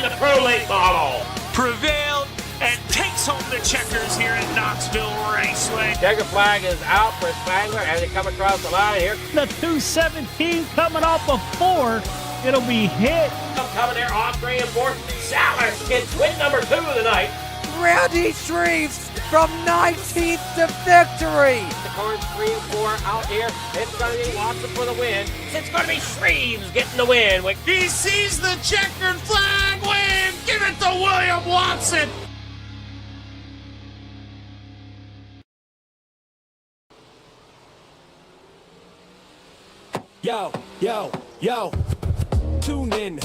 the Pro Late model. Prevailed and takes home the checkers here at Knoxville Raceway. Checker flag is out for Spangler as he come across the line here. The 217 coming off of 4. It'll be hit. Coming there on 3 and 4. Salas gets win number 2 of the night. Randy Shreves from 19th to victory. The cars 3 and 4 out here. It's going to be Watson for the win. It's going to be Shreves getting the win. He sees the checkered flag win. Give it to William Watson. Yo, yo, yo, tune in,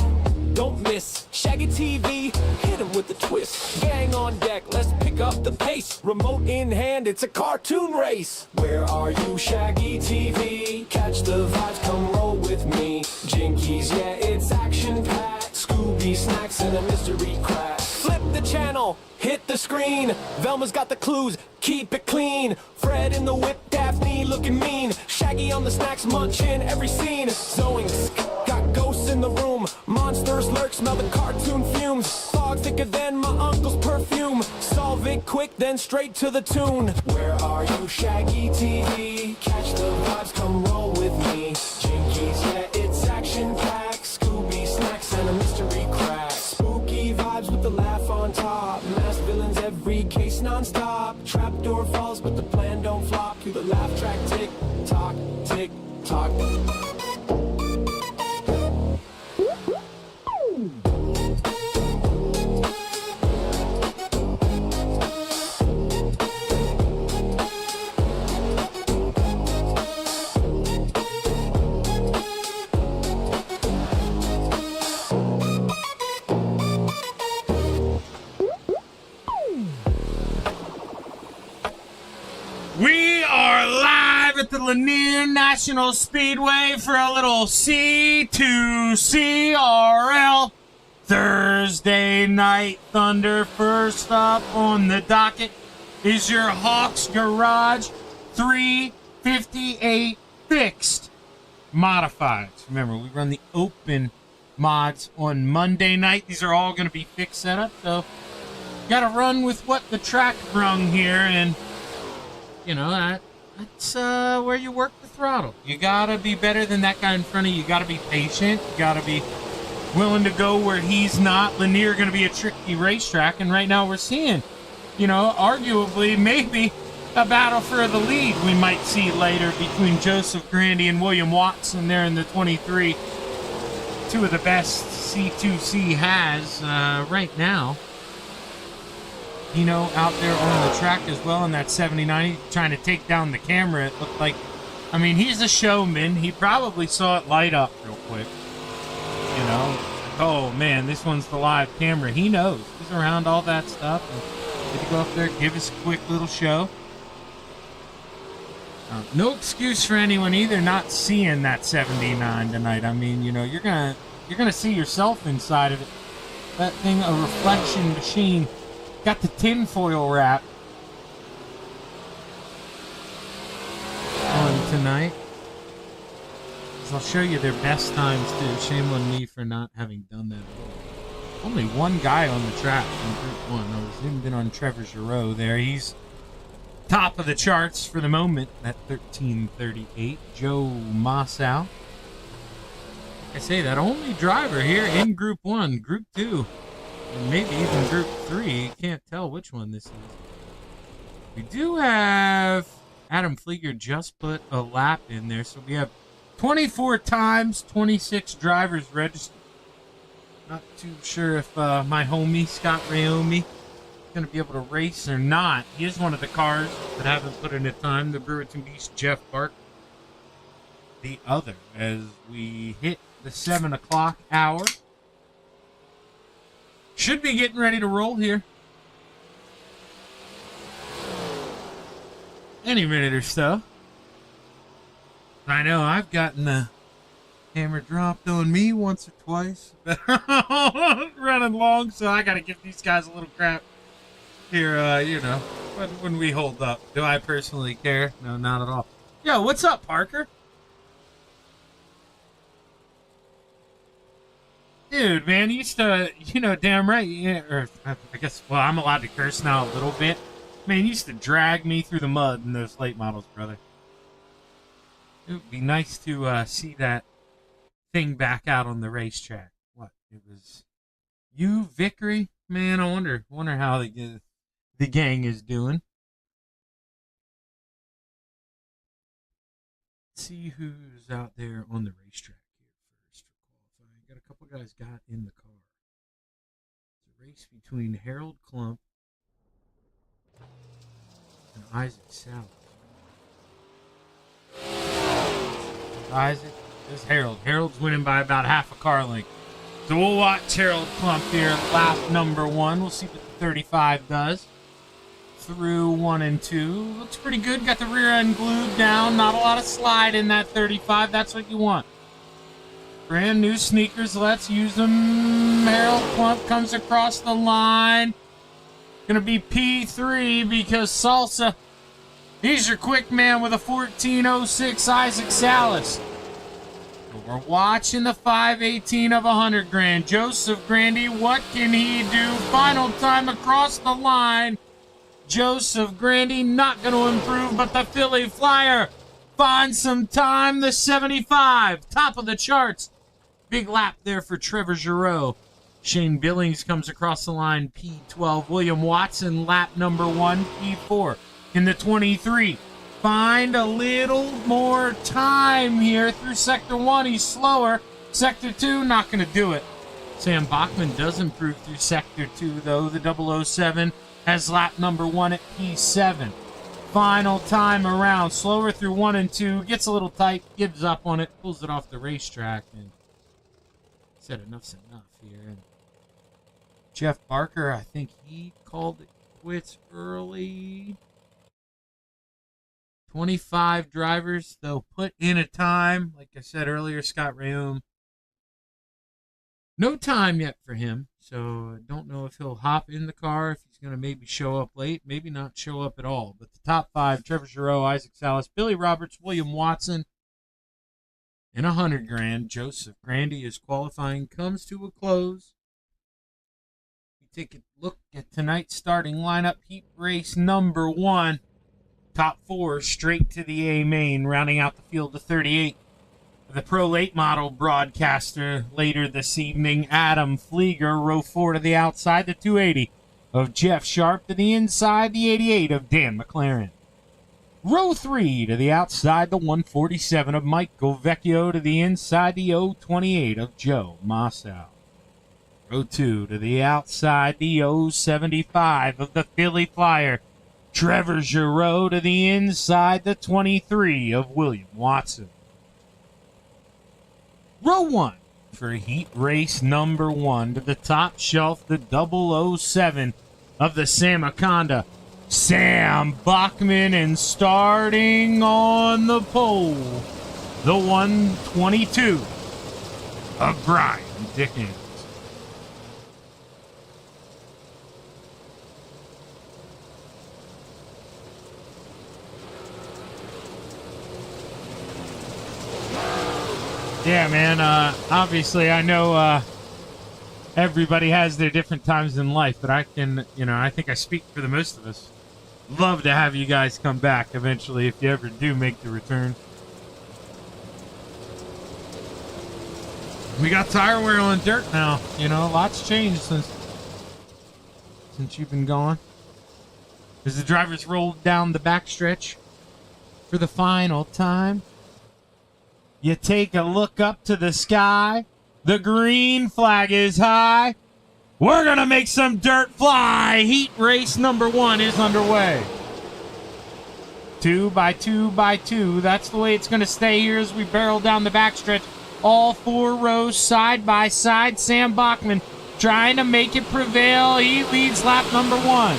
don't miss Shaggy TV, hit him with the twist. Gang on deck, let's pick up the pace. Remote in hand, it's a cartoon race. Where are you, Shaggy TV? Catch the vibes, come roll with me. Jinkies, yeah, it's action-packed. Scooby snacks and a mystery crack. Flip the channel, hit the screen. Velma's got the clues, keep it clean. Fred in the whip, Daphne looking mean. Shaggy on the snacks, munching every scene. Zoinks, got ghosts in the room. Monsters lurk, smell the cartoon fumes. Fog thicker than my uncle's perfume. Solve it quick, then straight to the tune. Where are you, Shaggy TV? Catch the vibes, come roll with me. Jinkies, yeah, it's action-packed. Scooby snacks and a mystery crack. Spooky vibes with the laugh on top. Masked villains, every case non-stop. Trapdoor falls, but the plan don't flop. To the laugh track, tick tock, tick tock. We are live at the Lanier National Speedway for a little C2CRL Thursday Night Thunder. First up on the docket is your Hawks Garage 358 fixed modifieds. Remember, we run the open mods on Monday night. These are all going to be fixed setup, so got to run with what the track brung here, and you know, that's where you work the throttle. You gotta be better than that guy in front of you. You gotta be patient. You gotta be willing to go where he's not. Lanier gonna be a tricky racetrack, and right now we're seeing, you know, arguably maybe a battle for the lead we might see later between Joseph Grandy and William Watson there in the 23. Two of the best C2C has right now. You know, out there on the track as well in that 79, trying to take down the camera. It looked like, I mean, he's a showman. He probably saw it light up real quick. You know, oh man, this one's the live camera. He knows. He's around all that stuff. And did he go up there, give us a quick little show? No excuse for anyone either not seeing that 79 tonight. I mean, you know, you're gonna see yourself inside of it. That thing, a reflection machine. Got the tinfoil wrap on tonight. So I'll show you their best times too. Shame on me for not having done that. Only one guy on the track in Group 1. I was even been on Trevor Giroux there. He's top of the charts for the moment at 13:38. Joe Massow. I say that only driver here in Group 1. Group 2. And maybe even Group 3. Can't tell which one this is. We do have Adam Flieger just put a lap in there. So we have 24 times, 26 drivers registered. Not too sure if my homie, Scott Raomi, is going to be able to race or not. He is one of the cars that haven't put in a time. The Brewerton Beast, Jeff Bark. The other, as we hit the 7 o'clock hour. Should be getting ready to roll here. Any minute or so. I know I've gotten the hammer dropped on me once or twice. Running long, so I got to give these guys a little crap here, you know, when we hold up. Do I personally care? No, not at all. Yo, what's up, Parker? Dude, man, you used to, damn right. Yeah, or I guess, well, I'm allowed to curse now a little bit. Man, you used to drag me through the mud in those late models, brother. It would be nice to see that thing back out on the racetrack. What? It was you, Vickery? Man, I wonder how the gang is doing. Let's see who's out there on the racetrack here first for qualifying. Got a couple guys got in the car. It's a race between Harold Klump and Isaac Salas. Isaac, there's Harold. Harold's winning by about half a car length. So we'll watch Harold Klump here at lap number 1. We'll see what the 35 does. Through 1 and 2. Looks pretty good. Got the rear end glued down. Not a lot of slide in that 35. That's what you want. Brand new sneakers. Let's use them. Harold Klump comes across the line. Gonna be P3 because Salsa. He's your quick man with a 14.06 Isaac Salas. We're watching the 5/18 of 100 grand. Joseph Grandy, what can he do? Final time across the line. Joseph Grandy not going to improve, but the Philly Flyer finds some time. The 75, top of the charts. Big lap there for Trevor Giroux. Shane Billings comes across the line, P12. William Watson, lap number 1, P4. In the 23, find a little more time here through Sector 1. He's slower. Sector 2, not going to do it. Sam Bachman does improve through Sector 2, though. The 007 has lap number 1 at P7. Final time around. Slower through 1 and 2. Gets a little tight. Gives up on it. Pulls it off the racetrack. And said enough's enough here. And Jeff Barker, I think he called it quits early. 25 drivers, they'll put in a time. Like I said earlier, Scott Rayum. No time yet for him, so I don't know if he'll hop in the car, if he's going to maybe show up late, maybe not show up at all. But the top 5, Trevor Giroux, Isaac Salas, Billy Roberts, William Watson, and 100 grand. Joseph Grandy, as qualifying comes to a close. We take a look at tonight's starting lineup. Heat race number 1. Top 4 straight to the A main, rounding out the field of 38. The Pro Late Model broadcaster later this evening, Adam Flieger, row 4 to the outside, the 280 of Jeff Sharp, to the inside, the 88 of Dan McLaren. Row 3 to the outside, the 147 of Michael Vecchio, to the inside, the 028 of Joe Massow. Row 2 to the outside, the 075 of the Philly Flyer, Trevor Giroux, to the inside, the 23 of William Watson. Row 1 for heat race number 1, to the top shelf, the 007 of the Samaconda, Sam Bachman, and starting on the pole, the 122 of Brian Dickens. Yeah, man, obviously I know everybody has their different times in life, but I can, I think I speak for the most of us. Love to have you guys come back eventually if you ever do make the return. We got tire wear on dirt now, lots changed since you've been gone. As the drivers rolled down the backstretch for the final time, you take a look up to the sky. The green flag is high. We're going to make some dirt fly. Heat race number 1 is underway. 2 by 2 by 2. That's the way it's going to stay here as we barrel down the backstretch. All 4 rows side by side. Sam Bachman trying to make it prevail. He leads lap number 1.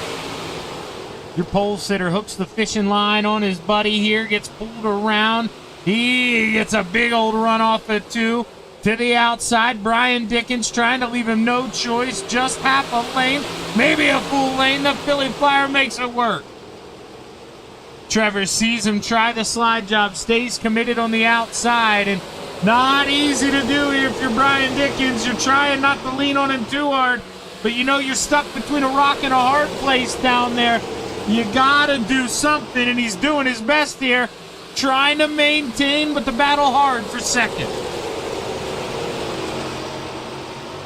Your pole sitter hooks the fishing line on his buddy here. Gets pulled around. He gets a big old run off at 2. To the outside, Brian Dickens trying to leave him no choice. Just half a lane, maybe a full lane. The Philly Flyer makes it work. Trevor sees him try the slide job, stays committed on the outside, and Not easy to do here if you're Brian Dickens. You're trying not to lean on him too hard, but you know you're stuck between a rock and a hard place down there. You gotta do something, and he's doing his best here, trying to maintain, but the battle hard for second.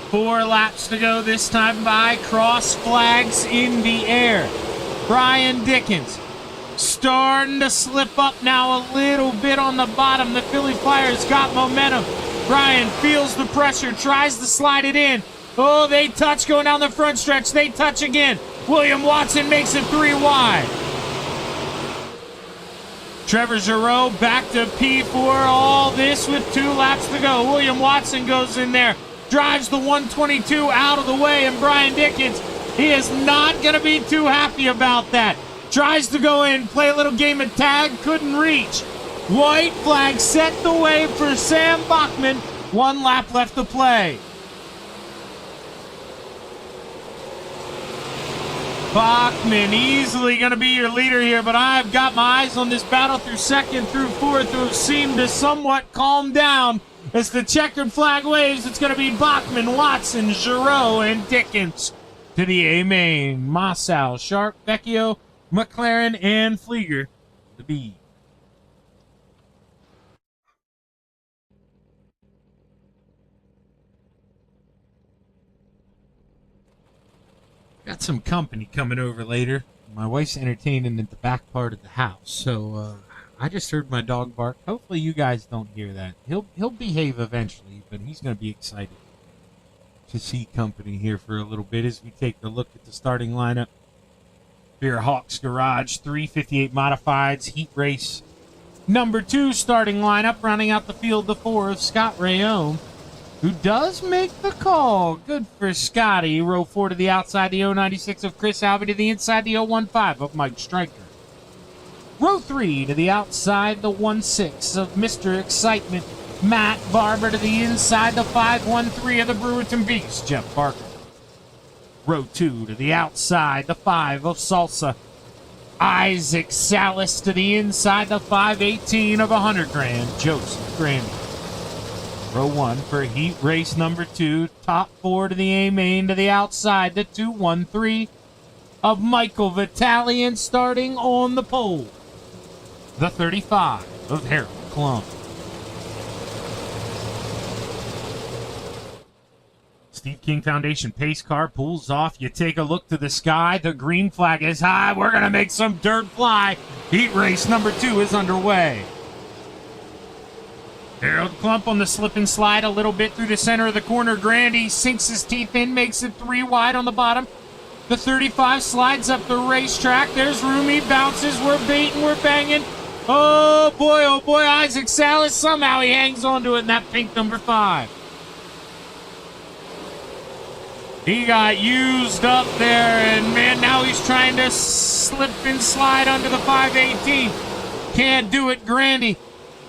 4 laps to go this time by. Cross flags in the air. Brian Dickens starting to slip up now a little bit on the bottom. The Philly Flyers got momentum. Brian feels the pressure, tries to slide it in. Oh, they touch going down the front stretch. They touch again. William Watson makes it 3 wide. Trevor Giroux back to P4. All this with 2 laps to go. William Watson goes in there, drives the 122 out of the way, and Brian Dickens, he is not going to be too happy about that. Tries to go in, play a little game of tag, couldn't reach. White flag set the way for Sam Bachman. 1 lap left to play. Bachman easily going to be your leader here, but I've got my eyes on this battle through 2nd through 4th, who have seemed to somewhat calm down. As the checkered flag waves, it's going to be Bachman, Watson, Giroux, and Dickens to the A main. Massau, Sharp, Vecchio, McLaren, and Flieger, the B. Got some company coming over later. My wife's entertaining at the back part of the house, so I just heard my dog bark. Hopefully you guys don't hear that. He'll behave eventually, but he's going to be excited to see company here for a little bit as we take a look at the starting lineup. Beer Hawks Garage 358 Modifieds Heat Race number 2 starting lineup, rounding out the field the 4 of Scott Rayome, who does make the call. Good for Scotty. Row 4 to the outside, the 096 of Chris Albee, to the inside, the 015 of Mike Stryker. Row 3 to the outside, the 16 of Mr. Excitement, Matt Barber, to the inside, the 513 of the Brewerton Beast, Jeff Barker. Row 2 to the outside, the 5 of Salsa, Isaac Salas, to the inside, the 518 of 100 Grand, Joseph Grandy. Row 1 for Heat Race number 2, top 4 to the A main, to the outside, the 213 of Michael Vitale, and starting on the pole, the 35 of Harold Klum. Steve King Foundation pace car pulls off. You take a look to the sky. The green flag is high. We're going to make some dirt fly. Heat Race number 2 is underway. Harold Klump on the slip and slide a little bit through the center of the corner. Grandy sinks his teeth in, makes it 3 wide on the bottom. The 35 slides up the racetrack. There's room, he bounces. We're baiting, we're banging. Oh boy, Isaac Salas, somehow he hangs on to it in that pink number 5. He got used up there, and man, now he's trying to slip and slide under the 518. Can't do it, Grandy.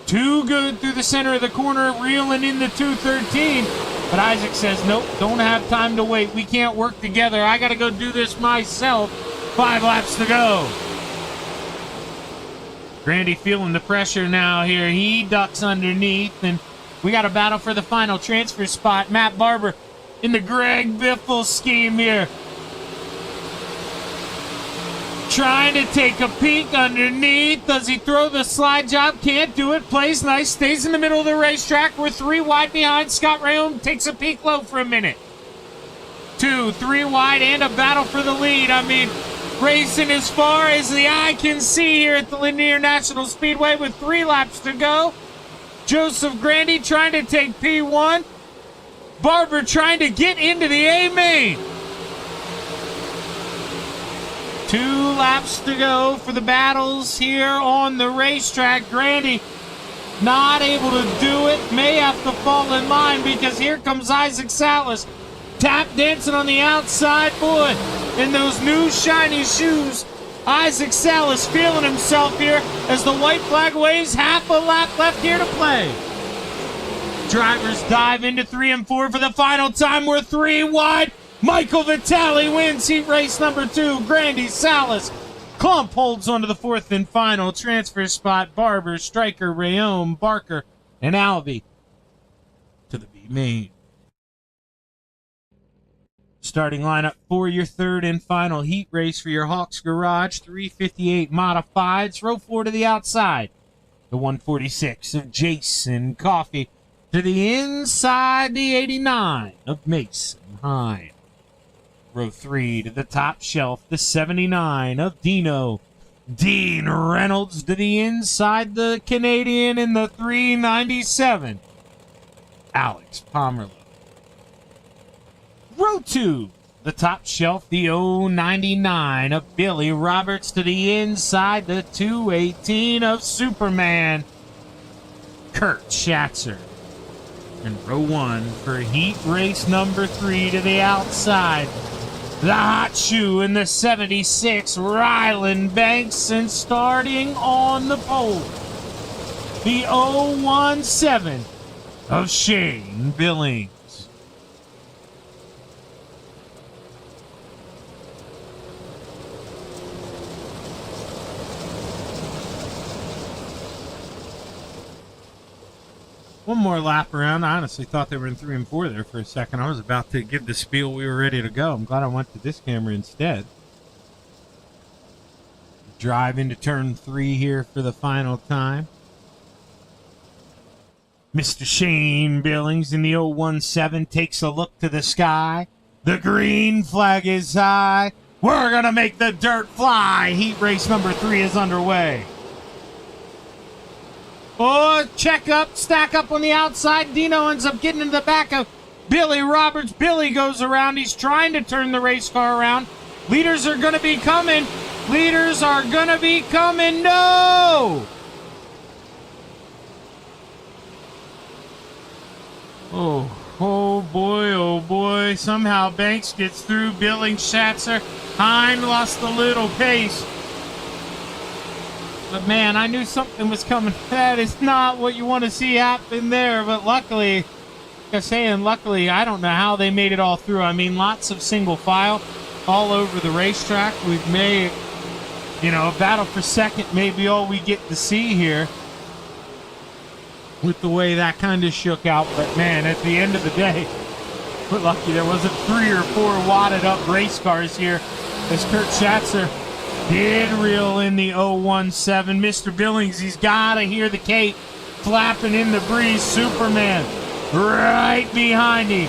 Too good through the center of the corner, reeling in the 213. But Isaac says, nope, don't have time to wait. We can't work together. I got to go do this myself. 5 laps to go. Grandy feeling the pressure now here. He ducks underneath, and we got a battle for the final transfer spot. Matt Barber in the Greg Biffle scheme here. Trying to take a peek underneath. Does he throw the slide job? Can't do it. Plays nice. Stays in the middle of the racetrack. We're 3 wide behind. Scott Rayome takes a peek low for a minute. 2, 3 wide, and a battle for the lead. I mean, racing as far as the eye can see here at the Lanier National Speedway with 3 laps to go. Joseph Grandy trying to take P1. Barber trying to get into the A main. 2 laps to go for the battles here on the racetrack. Grandy not able to do it. May have to fall in line because here comes Isaac Salas. Tap dancing on the outside. Boy, in those new shiny shoes, Isaac Salas feeling himself here as the white flag waves. Half a lap left here to play. Drivers dive into 3 and 4 for the final time. We're 3 wide. Michael Vitale wins Heat Race number 2. Grandy, Salas, Klump holds on to the 4th and final transfer spot. Barber, Stryker, Rayome, Barker, and Albee to the B main. Starting lineup for your third and final heat race for your Hawks Garage 358 Modifieds. Row 4 to the outside. The 146 of Jason Coffey to the inside, the 89 of Mason Hine. Row 3 to the top shelf, the 79 of Dino Dean Reynolds to the inside, the Canadian in the 397, Alex Pomerleau. Row 2, the top shelf, the 099 of Billy Roberts to the inside, the 218 of Superman, Kurt Schatzer. And row 1 for heat race number 3 to the outside, the hot shoe in the 76, Ryland Banks, and starting on the pole, the 017 of Shane Billings. One more lap around. I honestly thought they were in 3 and 4 there for a second. I was about to give the spiel. We were ready to go. I'm glad I went to this camera instead. Drive into turn 3 here for the final time. Mr. Shane Billings in the 017 takes a look to the sky. The green flag is high. We're going to make the dirt fly. Heat race number 3 is underway. Oh, check up, stack up on the outside. Dino ends up getting into the back of Billy Roberts. Billy goes around. He's trying to turn the race car around. Leaders are going to be coming. Leaders are going to be coming. No! Oh boy. Somehow Banks gets through. Billings, Schatzer. Hine lost a little pace. But man, I knew something was coming. That is not what you want to see happen there. But luckily, like I'm saying, I don't know how they made it all through. I mean, lots of single file all over the racetrack. We've made, a battle for second may be all we get to see here with the way that kind of shook out. But man, at the end of the day, we're lucky there wasn't 3 or 4 wadded up race cars here as Kurt Schatzer did reel in the 017. Mr. Billings, he's got to hear the cape flapping in the breeze. Superman right behind him.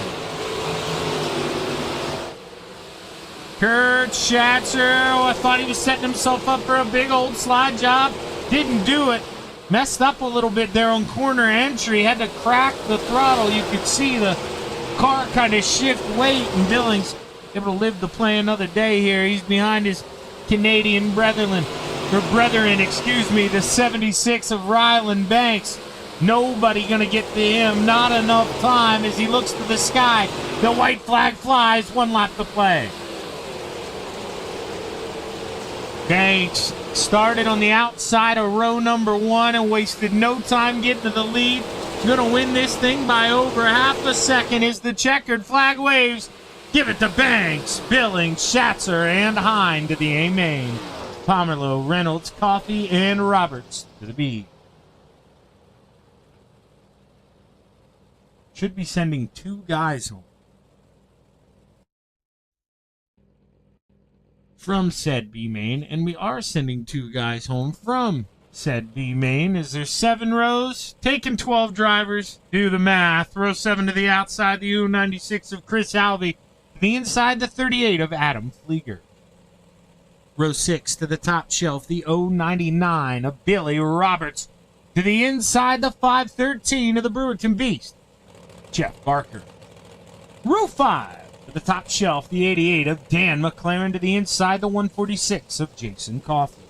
Kurt Schatzer, I thought he was setting himself up for a big old slide job. Didn't do it. Messed up a little bit there on corner entry. Had to crack the throttle. You could see the car kind of shift weight, and Billings able to live to play another day here. He's behind his Canadian brethren, the 76 of Ryland Banks. Nobody gonna get to him. Not enough time as he looks to the sky. The white flag flies. 1 lap to play. Banks started on the outside of row number 1 and wasted no time getting to the lead. Gonna win this thing by over half a second as the checkered flag waves. Give it to Banks, Billings, Schatzer, and Hine to the A main. Pomerleau, Reynolds, Coffey, and Roberts to the B. Should be sending 2 guys home from said B main, and we are sending 2 guys home from said B main. Is there 7 rows? Taking 12 drivers. Do the math. Row 7 to the outside, the U96 of Chris Alvey. The inside, the 38 of Adam Flieger. Row 6 to the top shelf, the 099 of Billy Roberts. To the inside, the 513 of the Brewerton Beast, Jeff Barker. Row 5 to the top shelf, the 88 of Dan McLaren. To the inside, the 146 of Jason Coffey.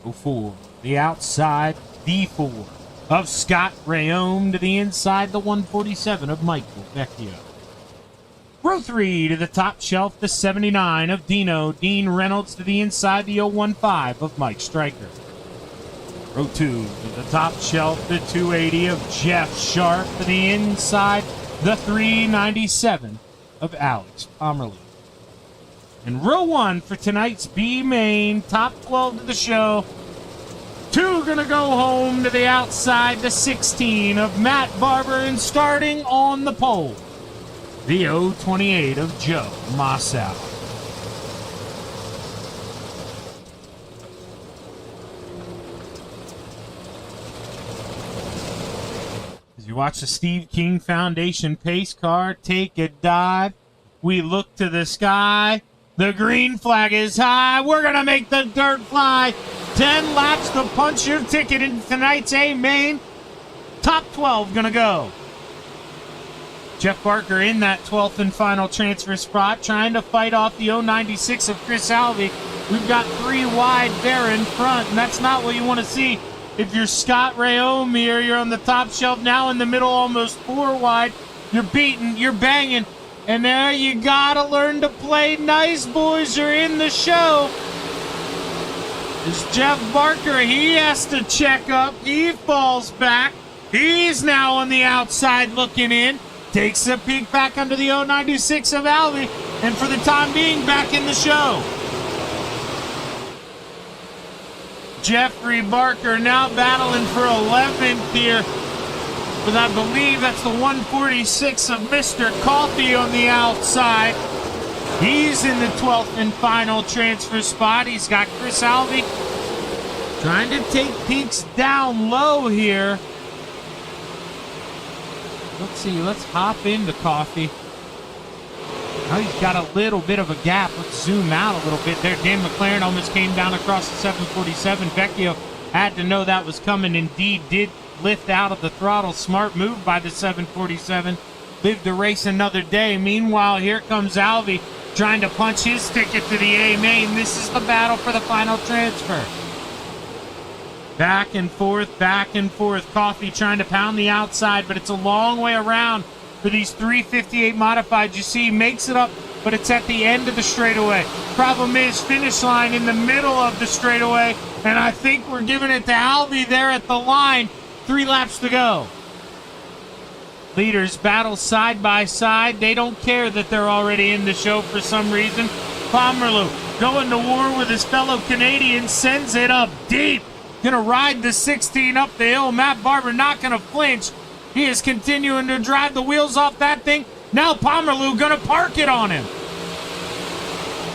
Row 4, the outside, the 4 of Scott Rayome. To the inside, the 147 of Michael Vecchio. Row 3 to the top shelf, the 79 of Dino Dean Reynolds. To the inside, the 015 of Mike Stryker. Row 2 to the top shelf, the 280 of Jeff Sharp. To the inside, the 397 of Alex Pomerleau. And row 1 for tonight's B main, top 12 to the show. 2 gonna go home to the outside, the 16 of Matt Barber, and starting on the pole, the 028 of Joe Mossow. As you watch the Steve King Foundation pace car take a dive, we look to the sky. The green flag is high. We're going to make the dirt fly. 10 laps to punch your ticket in tonight's A-Main. Top 12 going to go. Jeff Barker in that 12th and final transfer spot, trying to fight off the 096 of Chris Alvey. We've got 3 wide there in front, and that's not what you want to see. If you're Scott Raomi, you're on the top shelf, now in the middle, almost 4 wide. You're beating, you're banging. And there you gotta learn to play nice, boys. You're in the show. It's Jeff Barker. He has to check up. He falls back. He's now on the outside looking in. Takes a peek back under the 096 of Alvey. And for the time being, back in the show. Jeffrey Barker now battling for 11th here. But I believe that's the 146 of Mr. Coffee on the outside. He's in the 12th and final transfer spot. He's got Chris Alvey trying to take peaks down low here. Let's see. Let's hop into Coffee. Now he's got a little bit of a gap. Let's zoom out a little bit there. Dan McLaren almost came down across the 747. Vecchio had to know that was coming. Indeed, did lift out of the throttle. Smart move by the 747. Live to race another day. Meanwhile, here comes Alvey trying to punch his ticket to the A-Main. This is the battle for the final transfer. Back and forth, back and forth. Coffee trying to pound the outside, but it's a long way around for these 358 modifieds. You see, he makes it up, but it's at the end of the straightaway. Problem is, finish line in the middle of the straightaway, and I think we're giving it to Alvey there at the line. 3 laps to go. Leaders battle side by side. They don't care that they're already in the show for some reason. Pomerleau going to war with his fellow Canadian, sends it up deep. Gonna ride the 16 up the hill. Matt Barber not gonna flinch. He is continuing to drive the wheels off that thing. Now Pomerleau gonna park it on him.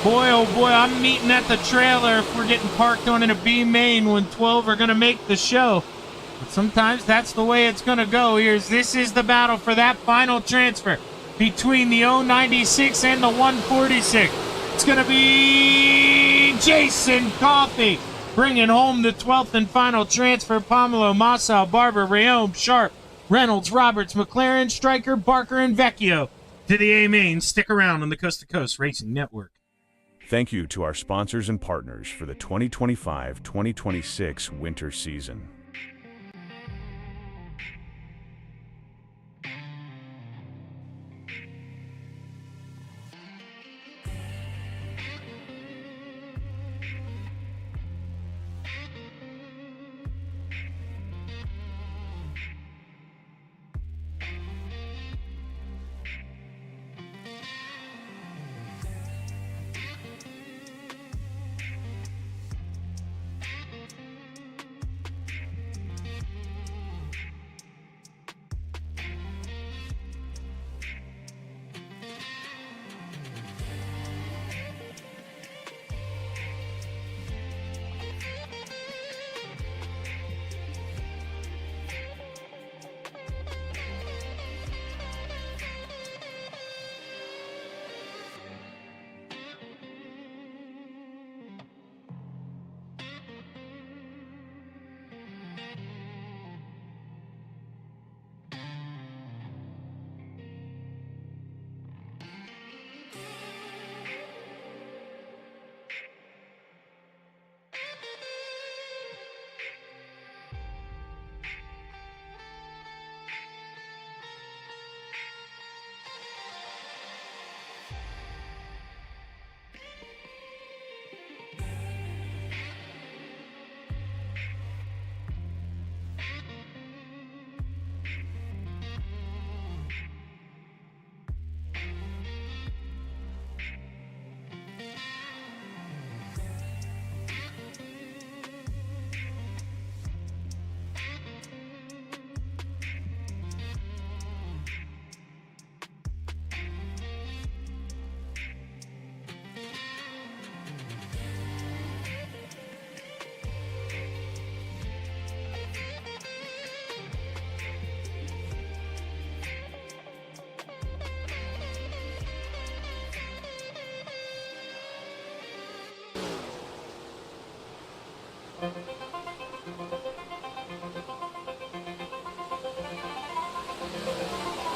Boy, oh boy, I'm meeting at the trailer if we're getting parked on in a B-Main when 12 are gonna make the show. But sometimes that's the way it's going to go. This is the battle for that final transfer between the 096 and the 146. It's going to be Jason Coffey bringing home the 12th and final transfer. Pomerleau, Mossow, Barber, Rayome, Sharp, Reynolds, Roberts, McLaren, Stryker, Barker, and Vecchio to the A-Main. Stick around on the Coast to Coast Racing Network. Thank you to our sponsors and partners for the 2025-2026 winter season.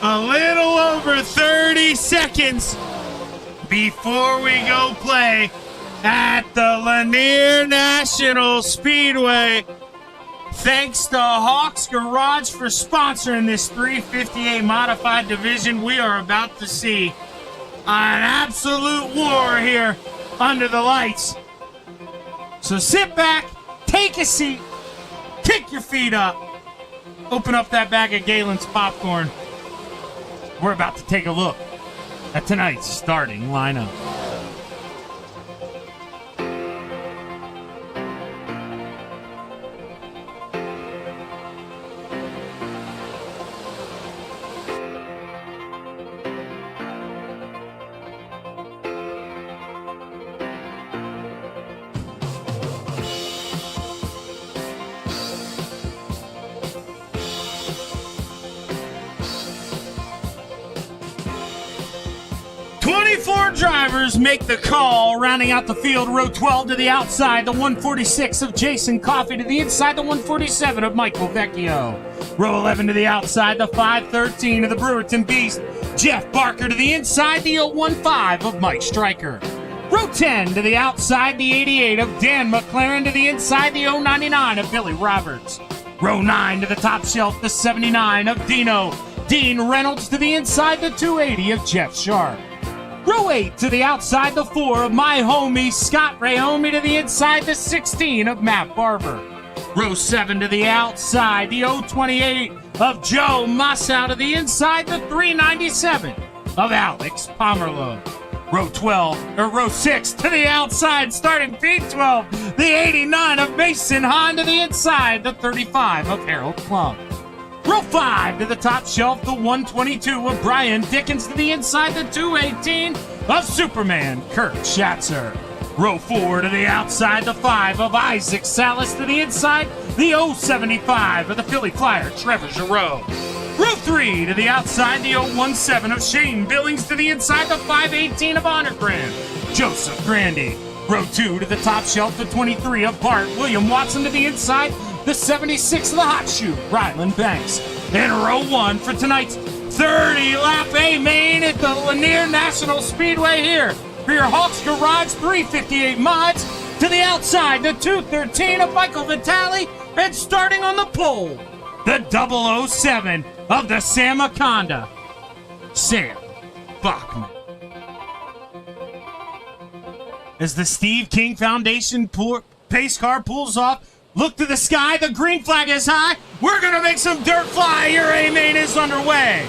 A little over 30 seconds before we go play at the Lanier National Speedway. Thanks to Hawks Garage for sponsoring this 358 modified division. We are about to see an absolute war here under the lights. So sit back, take a seat, kick your feet up, open up that bag of Galen's popcorn. We're about to take a look at tonight's starting lineup. Drivers make the call, rounding out the field. Row 12 to the outside, the 146 of Jason Coffey to the inside, the 147 of Michael Vecchio. Row 11 to the outside, the 513 of the Brewerton Beast, Jeff Barker to the inside, the 015 of Mike Stryker. Row 10 to the outside, the 88 of Dan McLaren to the inside, the 099 of Billy Roberts. Row 9 to the top shelf, the 79 of Dean Reynolds to the inside, the 280 of Jeff Sharp. Row 8 to the outside, the 4 of my homie Scott Rayomi to the inside, the 16 of Matt Barber. Row 7 to the outside, the 028 of Joe Massow to the inside, the 397 of Alex Pomerleau. Row 6 to the outside, starting P12, the 89 of Mason Hahn to the inside, the 35 of Harold Plum. Row 5 to the top shelf, the 122 of Brian Dickens to the inside, the 218 of Superman Kurt Schatzer. Row 4 to the outside, the 5 of Isaac Salas to the inside, the 075 of the Philly Flyer Trevor Giroux. Row 3 to the outside, the 017 of Shane Billings to the inside, the 518 of Honor Grant Joseph Grandy. Row 2 to the top shelf, the 23 of Bart William Watson to the inside, the 76 of the Hot Shoe, Ryland Banks. And row 1 for tonight's 30-lap A main at the Lanier National Speedway here for your Hawks Garage 358 mods. To the outside, the 213 of Michael Vitale, and starting on the pole, the 007 of the Samaconda, Sam Bachman. As the Steve King Foundation pace car pulls off, look to the sky, the green flag is high. We're going to make some dirt fly. Your A-main is underway.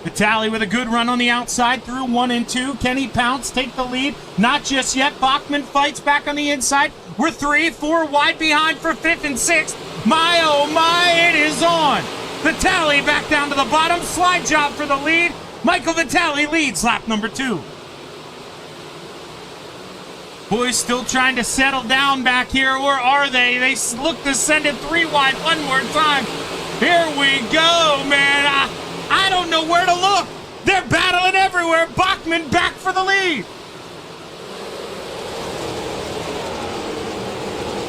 Vitale with a good run on the outside through 1 and 2. Kenny Pounce take the lead. Not just yet. Bachman fights back on the inside. We're 3, 4 wide behind for 5th and 6th. My, oh my, it is on. Vitale back down to the bottom. Slide job for the lead. Michael Vitale leads lap number 2. Boys still trying to settle down back here, or are they? They look to send it 3 wide one more time. Here we go, man. I don't know where to look. They're battling everywhere. Bachman back for the lead.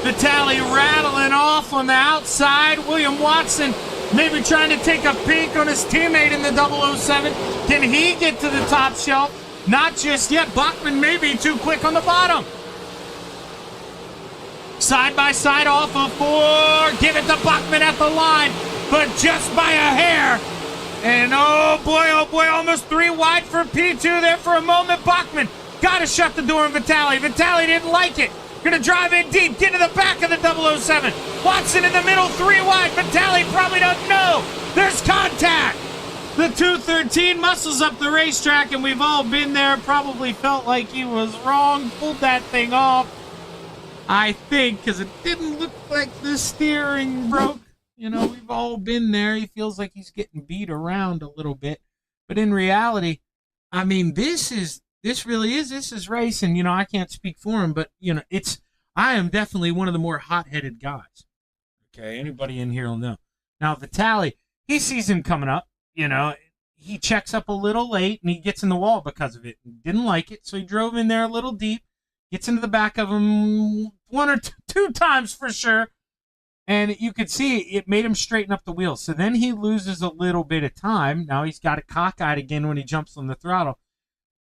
Vitale rattling off on the outside. William Watson maybe trying to take a peek on his teammate in the 007. Can he get to the top shelf? Not just yet. Bachman may be too quick on the bottom. Side by side off of 4. Give it to Bachman at the line, but just by a hair. And oh boy, almost 3 wide for P2 there for a moment. Bachman got to shut the door on Vitale. Vitale didn't like it. Gonna drive in deep, get to the back of the 007. Watson in the middle, 3 wide. Vitale probably doesn't know. There's contact. The 213 muscles up the racetrack, and we've all been there. Probably felt like he was wrong. Pulled that thing off, I think, because it didn't look like the steering broke. You know, we've all been there. He feels like he's getting beat around a little bit. But in reality, I mean, this is racing. You know, I can't speak for him, but, you know, I am definitely one of the more hot-headed guys. Okay, anybody in here will know. Now, Vitale, he sees him coming up. You know, he checks up a little late, and he gets in the wall because of it. Didn't like it, so he drove in there a little deep, gets into the back of him one or two times for sure. And you could see it made him straighten up the wheels. So then he loses a little bit of time. Now he's got it cockeyed again when he jumps on the throttle.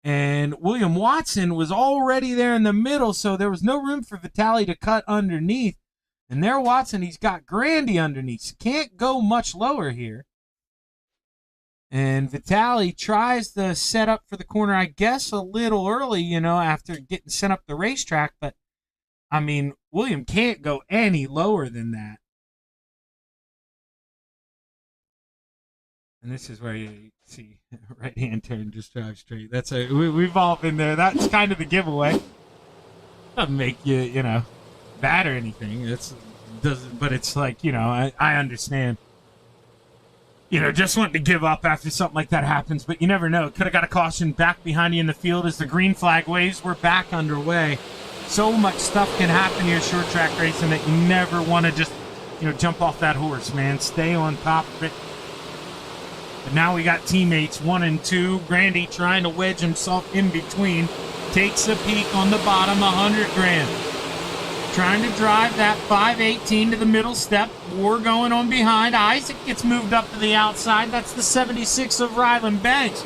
And William Watson was already there in the middle, so there was no room for Vitali to cut underneath. And there Watson, he's got Grandy underneath. Can't go much lower here. And Vitali tries to set up for the corner, I guess, a little early, after getting sent up the racetrack. But, I mean, William can't go any lower than that. And this is where you see right-hand turn, just drive straight. We've all been there. That's kind of the giveaway. Doesn't make you, bad or anything. But it's like, I understand. Just wanting to give up after something like that happens, but you never know. Could have got a caution back behind you in the field as the green flag waves. We're back underway. So much stuff can happen here, short track racing, that you never want to just, jump off that horse, man. Stay on top of it. But now we got teammates 1 and 2. Grandy trying to wedge himself in between. Takes a peek on the bottom, $100,000. Trying to drive that 518 to the middle step. War going on behind. Isaac gets moved up to the outside. That's the 76 of Ryland Banks.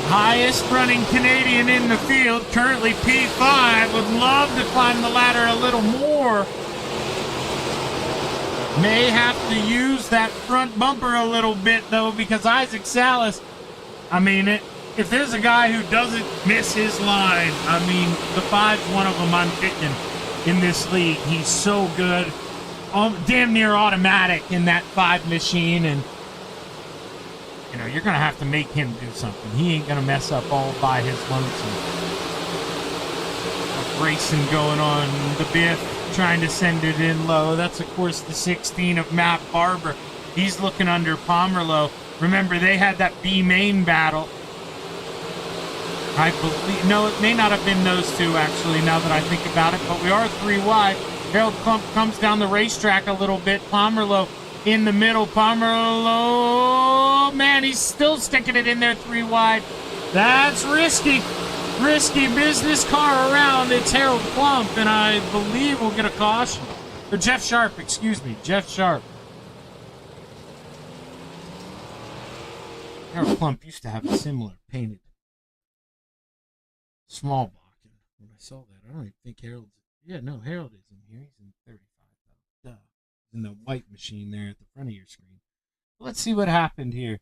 Highest running Canadian in the field. Currently P5. Would love to climb the ladder a little more. May have to use that front bumper a little bit, though, because Isaac Salas, if there's a guy who doesn't miss his line, the 5's one of them I'm picking in this league. He's so good. Damn near automatic in that 5 machine, and you're going to have to make him do something. He ain't going to mess up all by his lonesome. Racing going on. The Biff trying to send it in low. That's, of course, the 16 of Matt Barber. He's looking under Pomerleau. Remember, they had that B main battle. I believe, no, it may not have been those two, actually, now that I think about it, but we are 3 wide. Harold Klump comes down the racetrack a little bit. Pomerleau in the middle. Pomerleau, man, he's still sticking it in there 3 wide. That's risky. Risky business car around. It's Harold Klump, and I believe we'll get a caution. Or Jeff Sharp, excuse me. Jeff Sharp. Harold Klump used to have a similar painted small block. When I saw that, I don't even think Harold's... Yeah, no, Harold is in here. He's in 35. Duh. In the white machine there at the front of your screen. Let's see what happened here.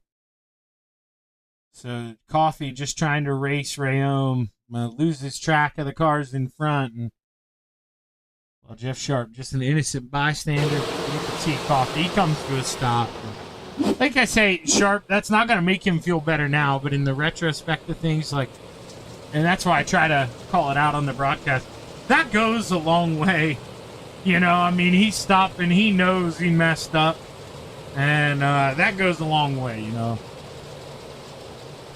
So, Coffey just trying to race Rayome. Loses track of the cars in front. And Jeff Sharp, just an innocent bystander. You can see Coffey. He comes to a stop. Like I say, Sharp, that's not going to make him feel better now, but in the retrospect of things, and that's why I try to call it out on the broadcast, that goes a long way. He stopped and he knows he messed up. And that goes a long way,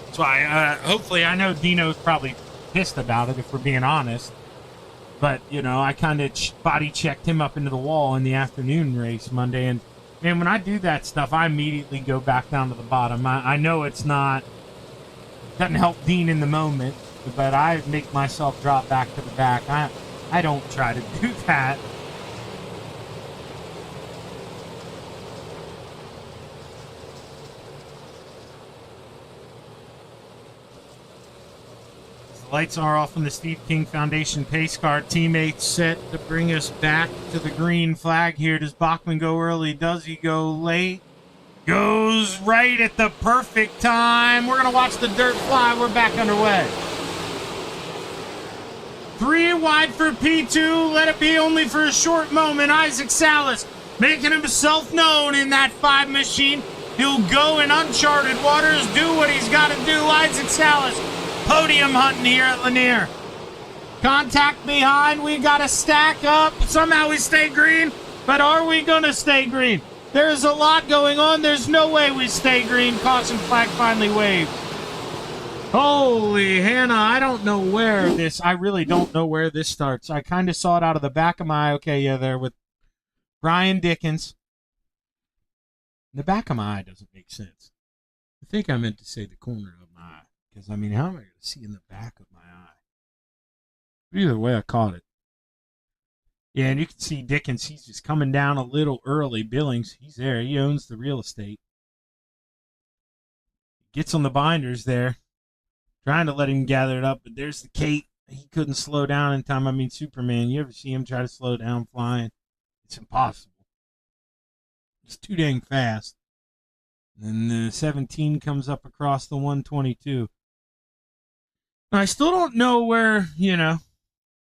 That's why, hopefully, I know Dino's probably pissed about it, if we're being honest. But, I kind of body checked him up into the wall in the afternoon race Monday. And, man, when I do that stuff, I immediately go back down to the bottom. I know it's not, doesn't help Dean in the moment, but I make myself drop back to the back. I don't try to do that. Lights are off on the Steve King Foundation pace car. Teammates set to bring us back to the green flag here. Does Bachman go early? Does he go late? Goes right at the perfect time. We're going to watch the dirt fly. We're back underway. 3 wide for P2. Let it be only for a short moment. Isaac Salas making himself known in that 5 machine. He'll go in uncharted waters, do what he's got to do. Isaac Salas, podium hunting here at Lanier. Contact behind. We got to stack up. Somehow we stay green, but are we going to stay green? There's a lot going on. There's no way we stay green. Caution flag finally waved. Holy Hannah, I don't know where this, I really don't know where this starts. I kind of saw it out of the back of my eye. Okay, yeah, there with Brian Dickens. The back of my eye doesn't make sense. I think I meant to say the corner of my eye. Because, how am I going to see in the back of my eye? Either way, I caught it. Yeah, and you can see Dickens, he's just coming down a little early. Billings, he's there. He owns the real estate. Gets on the binders there. Trying to let him gather it up, but there's the Kate. He couldn't slow down in time. I mean, Superman, you ever see him try to slow down flying? It's impossible. It's too dang fast. And the 17 comes up across the 122. I still don't know where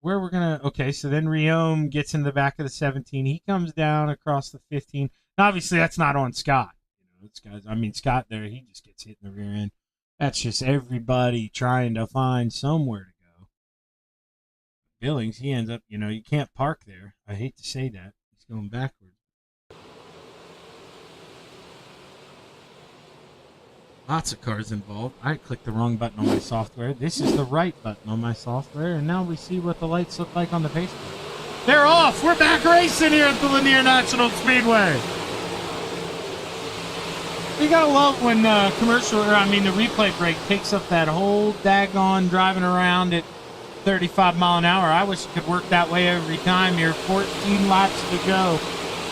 we're going to... Okay, so then Riom gets in the back of the 17. He comes down across the 15. Now, obviously, that's not on Scott. Scott there, he just gets hit in the rear end. That's just everybody trying to find somewhere to go. Billings, he ends up, you can't park there. I hate to say that. He's going backwards. Lots of cars involved. I clicked the wrong button on my software. This is the right button on my software, and now we see what the lights look like on the pace. They're off! We're back racing here at the Lanier National Speedway! You gotta love when the replay break takes up that whole daggone driving around at 35 mile an hour. I wish it could work that way every time. You're 14 laps to go.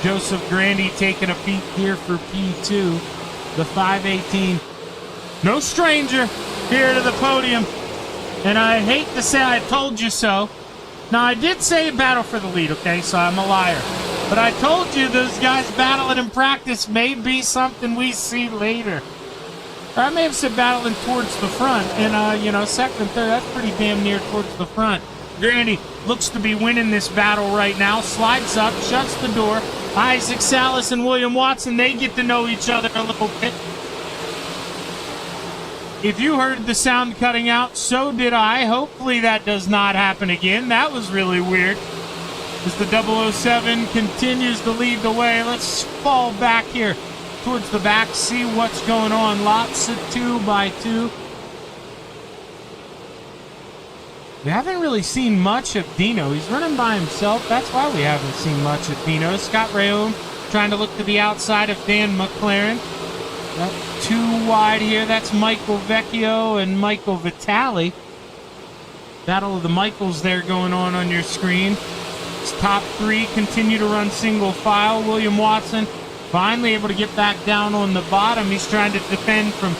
Joseph Grandy taking a peek here for P2. The 518. No stranger here to the podium. And I hate to say I told you so. Now, I did say battle for the lead, okay? So I'm a liar. But I told you those guys battling in practice may be something we see later. Or I may have said battling towards the front. And, second and third, that's pretty damn near towards the front. Grandy looks to be winning this battle right now. Slides up, shuts the door. Isaac Salas and William Watson, they get to know each other a little bit. If you heard the sound cutting out, so did I. Hopefully that does not happen again. That was really weird. As the 007 continues to lead the way, let's fall back here towards the back, see what's going on. Lots of 2x2. We haven't really seen much of Dino. He's running by himself. That's why we haven't seen much of Dino. Scott Rayone trying to look to the outside of Dan McLaren. Too wide here. That's Michael Vecchio and Michael Vitale. Battle of the Michaels there going on your screen. His top three continue to run single file. William Watson finally able to get back down on the bottom. He's trying to defend from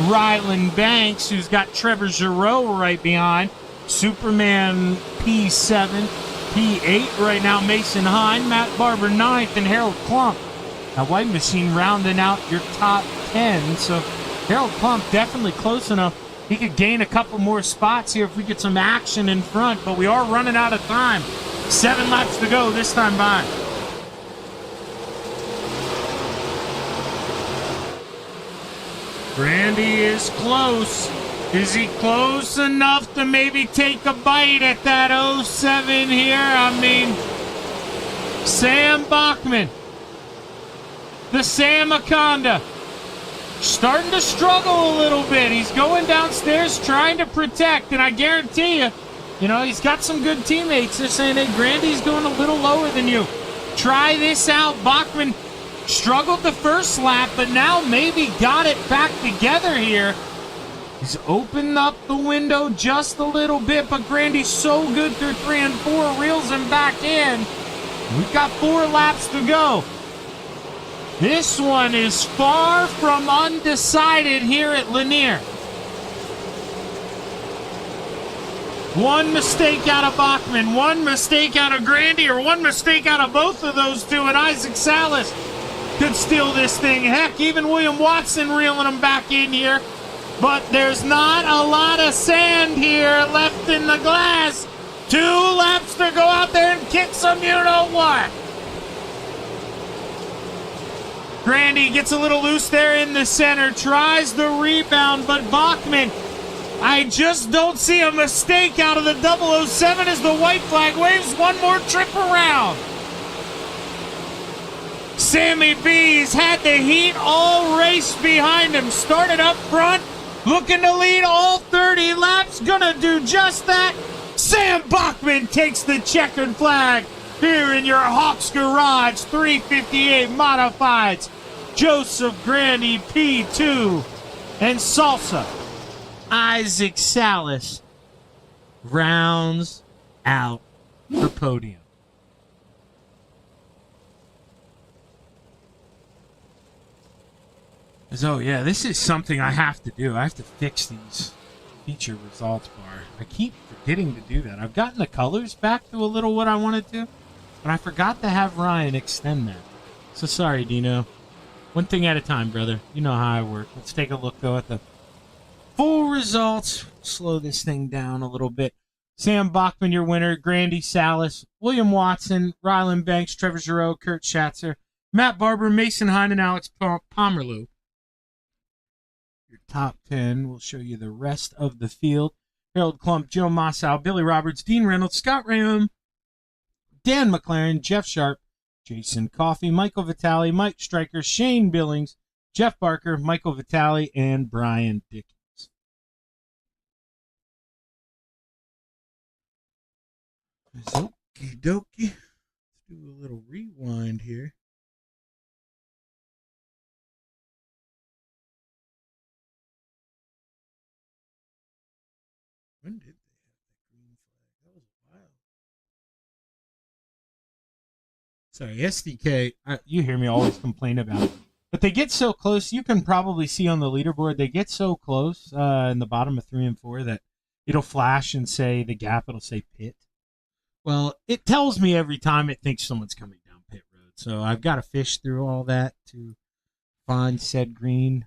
Ryland Banks, who's got Trevor Giroux right behind. Superman P7, P8 right now, Mason Hine, Matt Barber 9th, and Harold Klump. Now, White Machine rounding out your top 10, so Harold Klump definitely close enough. He could gain a couple more spots here if we get some action in front, but we are running out of time. 7 laps to go this time by. Grandy is close. Is he close enough to maybe take a bite at that 07 here? Sam Bachman, the Samaconda, starting to struggle a little bit. He's going downstairs trying to protect, and I guarantee you, he's got some good teammates. They're saying, hey, Grandy's going a little lower than you. Try this out. Bachman struggled the first lap, but now maybe got it back together here. He's opened up the window just a little bit, but Grandy's so good through 3 and 4, reels him back in. We've got 4 laps to go. This one is far from undecided here at Lanier. One mistake out of Bachman, one mistake out of Grandy, or one mistake out of both of those two, and Isaac Salas could steal this thing. Heck, even William Watson reeling him back in here. But there's not a lot of sand here left in the glass. 2 laps to go out there and kick some you-know-what. Grandy gets a little loose there in the center, tries the rebound, but Bachman, I just don't see a mistake out of the 007 as the white flag waves one more trip around. Sammy B's had the heat all race behind him, started up front, looking to lead all 30 laps, gonna do just that. Sam Bachman takes the checkered flag here in your Hawks Garage 358 Modifieds. Joseph Grandy P2 and Salsa Isaac Salas rounds out the podium. So, yeah, this is something I have to do. I have to fix these feature results bar. I keep forgetting to do that. I've gotten the colors back to a little what I wanted to, but I forgot to have Ryan extend that. So sorry, Dino. One thing at a time, brother. You know how I work. Let's take a look, though, at the full results. Slow this thing down a little bit. Sam Bachman, your winner. Grandy Salas, William Watson, Ryland Banks, Trevor Giroux, Kurt Schatzer, Matt Barber, Mason Hine, and Alex Pomerleau. Your top 10 will show you the rest of the field. Harold Klump, Joe Mossow, Billy Roberts, Dean Reynolds, Scott Ram, Dan McLaren, Jeff Sharp, Jason Coffey, Michael Vitale, Mike Stryker, Shane Billings, Jeff Barker, Michael Vitale, and Brian Dickens. Okie dokie. Let's do a little rewind here. When did they have that green flag? That was a while. Sorry, SDK, you hear me always complain about it. But they get so close, you can probably see on the leaderboard, they get so close in the bottom of 3 and 4 that it'll flash and say the gap, it'll say pit. Well, it tells me every time it thinks someone's coming down pit road. So I've got to fish through all that to find said green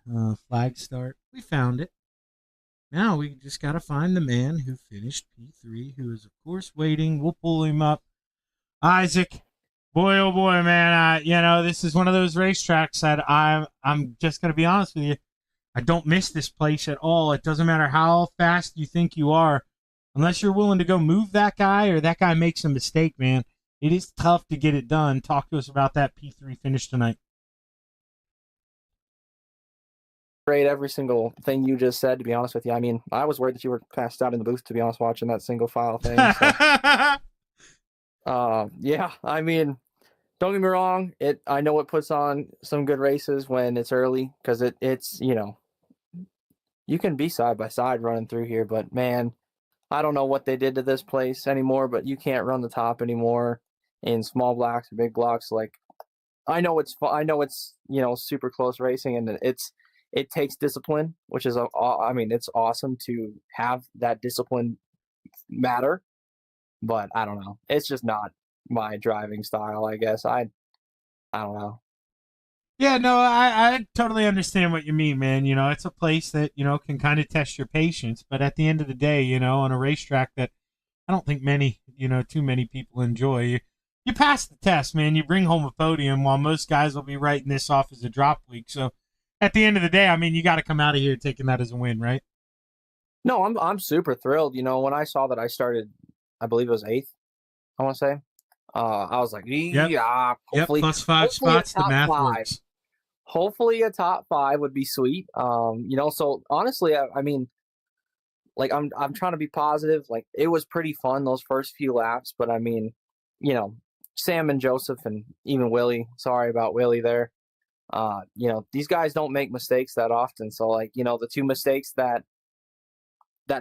flag start. We found it. Now we just got to find the man who finished P3, who is, of course, waiting. We'll pull him up. Isaac. Boy, oh boy, man, this is one of those racetracks that I'm just going to be honest with you. I don't miss this place at all. It doesn't matter how fast you think you are. Unless you're willing to go move that guy or that guy makes a mistake, man, it is tough to get it done. Talk to us about that P3 finish tonight. Great, every single thing you just said, to be honest with you. I mean, I was worried that you were passed out in the booth, to be honest, watching that single file thing. So. Yeah, I mean, don't get me wrong. I know it puts on some good races when it's early because it's you can be side by side running through here, but man, I don't know what they did to this place anymore. But you can't run the top anymore in small blocks or big blocks. Like I know it's super close racing, and it takes discipline, which is it's awesome to have that discipline matter. But I don't know. It's just not my driving style, I guess. I don't know. Yeah, no, I totally understand what you mean, man. It's a place that, can kind of test your patience. But at the end of the day, on a racetrack that I don't think too many people enjoy, you pass the test, man. You bring home a podium while most guys will be writing this off as a drop week. So at the end of the day, you got to come out of here taking that as a win, right? No, I'm super thrilled. When I saw that I started, I believe it was 8th, I want to say. I was like, yeah, hopefully, plus 5 spots, the math works. Hopefully a top 5 would be sweet. So honestly, I'm trying to be positive. Like, it was pretty fun those first few laps, but Sam and Joseph and even Willie, sorry about Willie there. These guys don't make mistakes that often. So the 2 mistakes that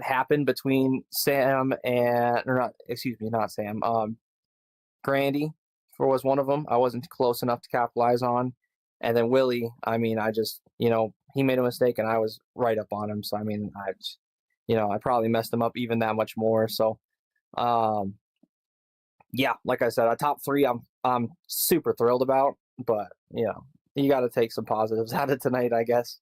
happened between Sam and, not Sam, Grandy was one of them. I wasn't close enough to capitalize on. And then Willie, I just, he made a mistake and I was right up on him. So, I probably messed him up even that much more. So, yeah, like I said, a top 3, I'm super thrilled about, but you got to take some positives out of tonight, I guess.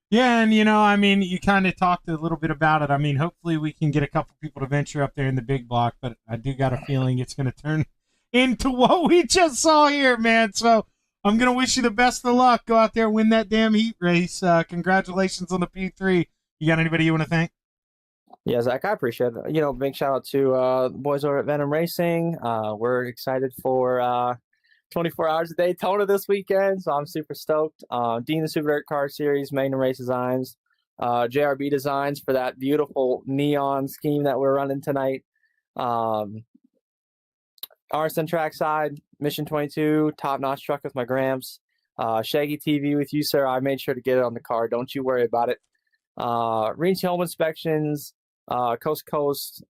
Yeah, and you kind of talked a little bit about it. Hopefully we can get a couple people to venture up there in the big block, but I do got a feeling it's going to turn into what we just saw here, man. So I'm going to wish you the best of luck. Go out there, win that damn heat race. Congratulations on the P3. You got anybody you want to thank? Yeah, Zach, I appreciate it. Big shout out to the boys over at Venom Racing. We're excited for 24 Hours of Daytona this weekend, so I'm super stoked. Dean the Super Dirt Car Series, Magnum Race Designs, JRB Designs for that beautiful neon scheme that we're running tonight. Arson Trackside, Mission 22, Top Notch Truck with my Gramps. Shaggy TV with you, sir. I made sure to get it on the car. Don't you worry about it. Reen's Home Inspections, Coast to Coast.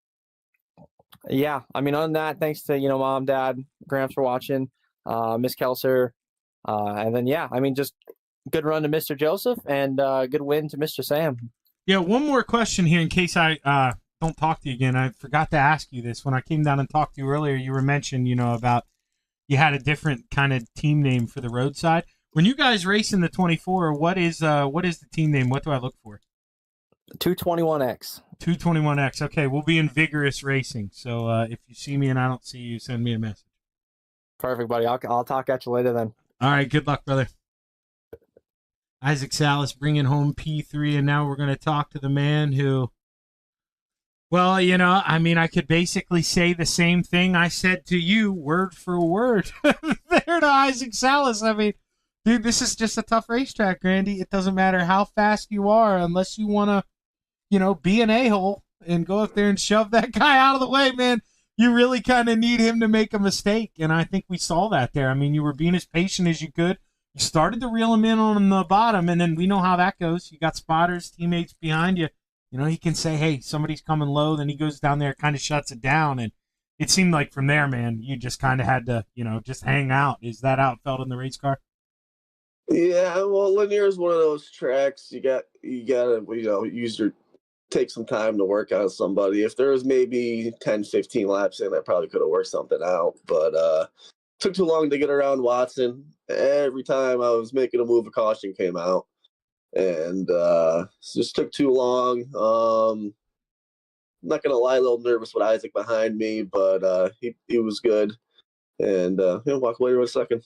Yeah, other than that, thanks to, Mom, Dad, Gramps for watching. Miss Kelser, and then just good run to Mr. Joseph and good win to Mr. Sam. Yeah, one more question here in case I don't talk to you again. I forgot to ask you this. When I came down and talked to you earlier, you were mentioned, about you had a different kind of team name for the roadside. When you guys race in the 24, what is the team name? What do I look for? 221X. 221X. Okay, we'll be in Vigorous Racing. So if you see me and I don't see you, send me a message. Perfect, buddy. I'll talk at you later then. All right, good luck, brother. Isaac Salas bringing home P3, and now we're going to talk to the man who, well, I could basically say the same thing I said to you, word for word, there to Isaac Salas. I mean, dude, this is just a tough racetrack, Randy. It doesn't matter how fast you are unless you want to, be an a-hole and go up there and shove that guy out of the way, man. You really kind of need him to make a mistake, and I think we saw that there. I mean, you were being as patient as you could. You started to reel him in on the bottom, and then we know how that goes. You got spotters, teammates behind you. He can say, hey, somebody's coming low. Then he goes down there, kind of shuts it down. And it seemed like from there, man, you just kind of had to, just hang out. Is that how it felt in the race car? Yeah, well, linear is one of those tracks you gotta, take some time to work on somebody. If there was maybe 10, 15 laps in, I probably could have worked something out. But took too long to get around Watson. Every time I was making a move, a caution came out, and just took too long. I'm not gonna lie, a little nervous with Isaac behind me, but he was good, and walk away in a second.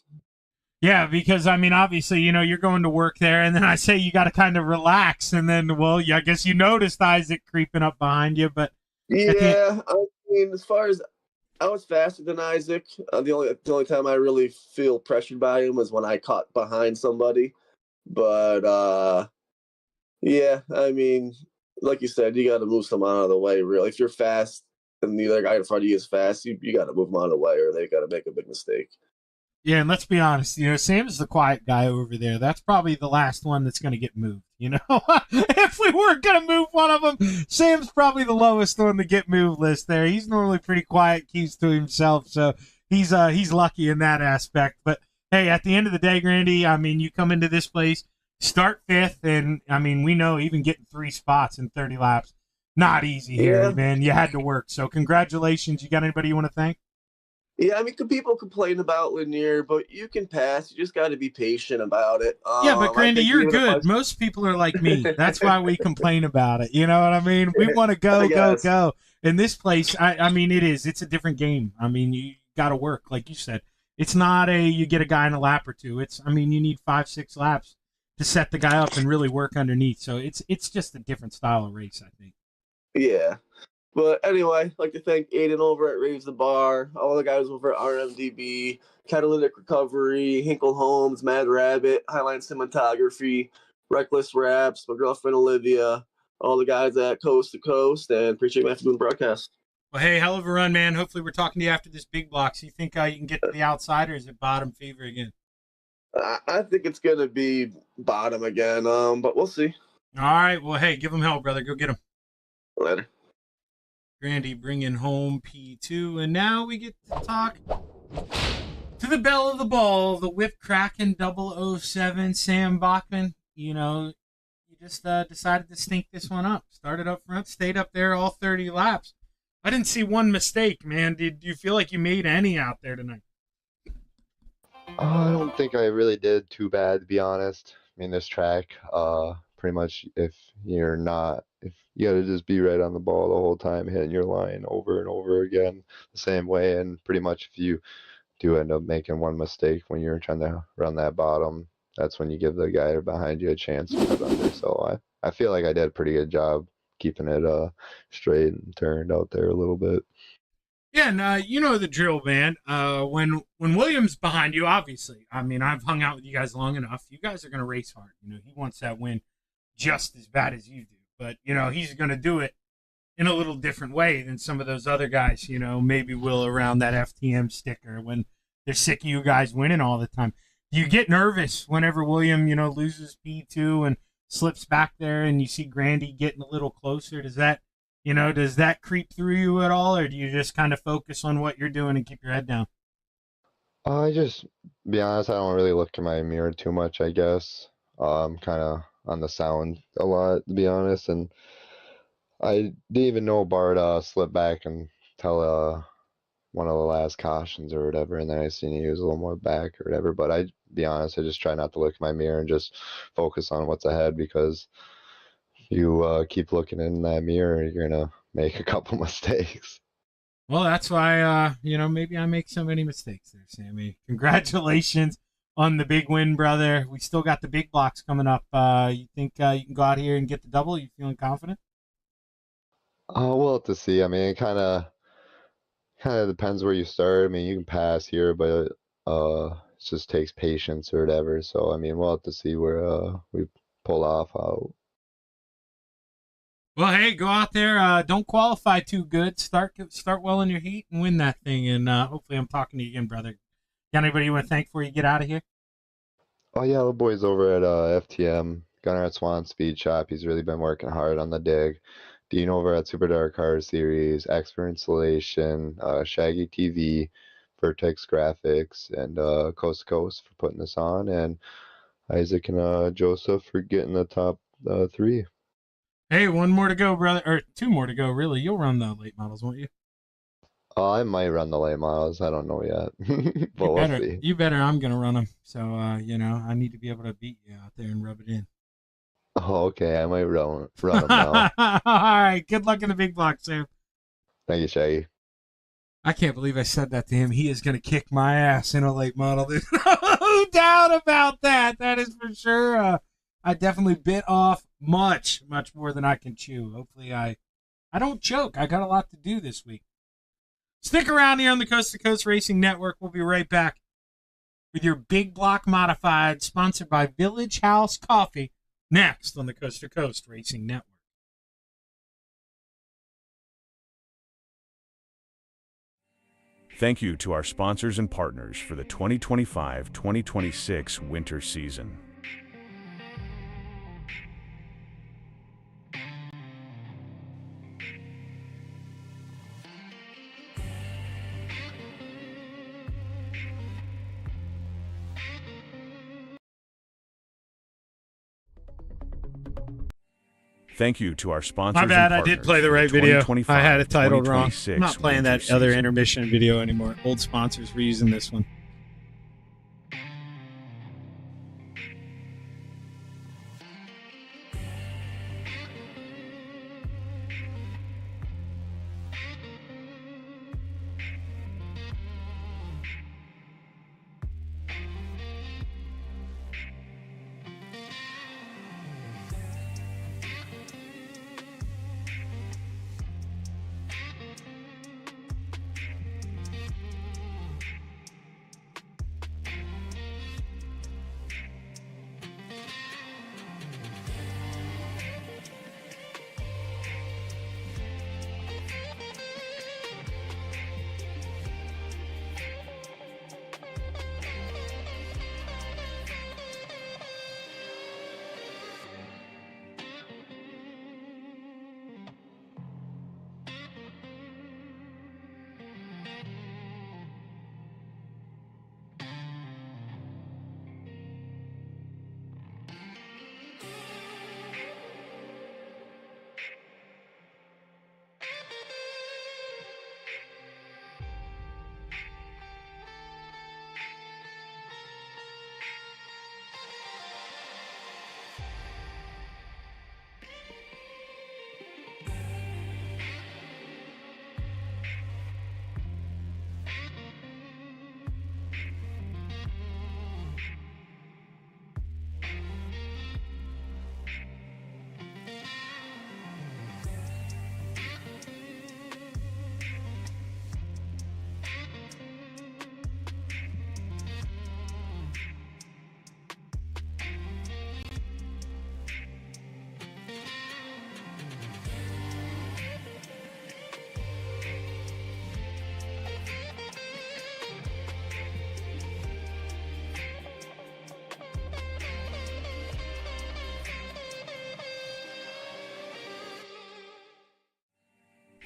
Yeah, because obviously, you're going to work there, and then I say you got to kind of relax, and then, well, I guess you noticed Isaac creeping up behind you, but yeah, as far as I was faster than Isaac. The only time I really feel pressured by him was when I caught behind somebody. But yeah, like you said, you got to move someone out of the way. Really, if you're fast and the other guy in front of you is fast, you got to move them out of the way, or they got to make a big mistake. Yeah, and let's be honest, Sam's the quiet guy over there. That's probably the last one that's going to get moved, If we weren't going to move one of them, Sam's probably the lowest on the get moved list there. He's normally pretty quiet, keeps to himself, so he's lucky in that aspect. But, hey, at the end of the day, Grandy, you come into this place, start fifth, and, we know even getting 3 spots in 30 laps, not easy here, man. You had to work, so congratulations. You got anybody you want to thank? Yeah, people complain about linear, but you can pass. You just got to be patient about it. Yeah, but Grandy, you're good. Most people are like me. That's why we complain about it. You know what I mean? We want to go. In this place, it's a different game. You got to work, like you said. It's not you get a guy in a lap or two. It's, you need 5-6 laps to set the guy up and really work underneath. So it's just a different style of race, I think. Yeah. But anyway, I'd like to thank Aiden over at Raves the Bar, all the guys over at RMDB, Catalytic Recovery, Hinkle Homes, Mad Rabbit, Highline Cinematography, Reckless Raps, my girlfriend Olivia, all the guys at Coast to Coast, and appreciate my afternoon broadcast. Well, hey, hell of a run, man. Hopefully we're talking to you after this big block. So you think you can get to the outside, or is it bottom fever again? I think it's going to be bottom again, but we'll see. All right. Well, hey, give them hell, brother. Go get them. Later. Grandy bringing home P2, and now we get to talk to the belle of the ball, the Whip Kraken 007, Sam Bachman. You just decided to stink this one up. Started up front, stayed up there all 30 laps. I didn't see one mistake, man. Did you feel like you made any out there tonight? I don't think I really did too bad, to be honest. This track, pretty much if you gotta just be right on the ball the whole time, hitting your line over and over again the same way. And pretty much if you do end up making one mistake when you're trying to run that bottom, that's when you give the guy behind you a chance to get under. So I feel like I did a pretty good job keeping it straight and turned out there a little bit. Yeah, and you know the drill, man. When Williams behind you, obviously, I've hung out with you guys long enough. You guys are going to race hard. He wants that win just as bad as you do. But, he's going to do it in a little different way than some of those other guys, maybe will around that FTM sticker when they're sick of you guys winning all the time. Do you get nervous whenever William, loses P2 and slips back there and you see Grandy getting a little closer? Does that creep through you at all, or do you just kind of focus on what you're doing and keep your head down? I just, be honest, I don't really look in my mirror too much, I guess. I'm kind of on the sound a lot, to be honest, and I didn't even know Bart slipped back and tell one of the last cautions or whatever, and then I seen he was a little more back or whatever. But I, be honest, I just try not to look in my mirror and just focus on what's ahead, because you keep looking in that mirror, you're gonna make a couple mistakes. Well, that's why, maybe I make so many mistakes there, Sammy. Congratulations on the big win, brother. We still got the big blocks coming up. You think you can go out here and get the double? You feeling confident? We'll have to see. I mean, it kind of depends where you start. I mean, you can pass here, but it just takes patience or whatever. So, I mean, we'll have to see where we pull off out. Well, hey, go out there. Don't qualify too good. Start well in your heat and win that thing. And hopefully I'm talking to you again, brother. Got anybody you want to thank before you get out of here? Oh, yeah, the boys over at FTM, Gunnar at Swan Speed Shop. He's really been working hard on the dig. Dean over at Super Dark Car Series, Expert Installation, Shaggy TV, Vertex Graphics, and Coast to Coast for putting this on, and Isaac and Joseph for getting the top 3. Hey, one more to go, brother. Or 2 more to go, really. You'll run the late models, won't you? I might run the late models. I don't know yet. But we'll see. You better. I'm going to run them. So, I need to be able to beat you out there and rub it in. Oh, okay. I might run them now. All right. Good luck in the big block, Sam. Thank you, Shaggy. I can't believe I said that to him. He is going to kick my ass in a late model. There's no doubt about that. That is for sure. I definitely bit off much more than I can chew. Hopefully I don't choke. I got a lot to do this week. Stick around here on the Coast to Coast Racing Network. We'll be right back with your Big Block Modified, sponsored by Village House Coffee, next on the Coast to Coast Racing Network. Thank you to our sponsors and partners for the 2025-2026 winter season. Thank you to our sponsors. My bad, and I did partners play the for right video. I had it titled wrong. 2025-2026 I'm not playing that winter other season. intermission video anymore. Old sponsors were using this one.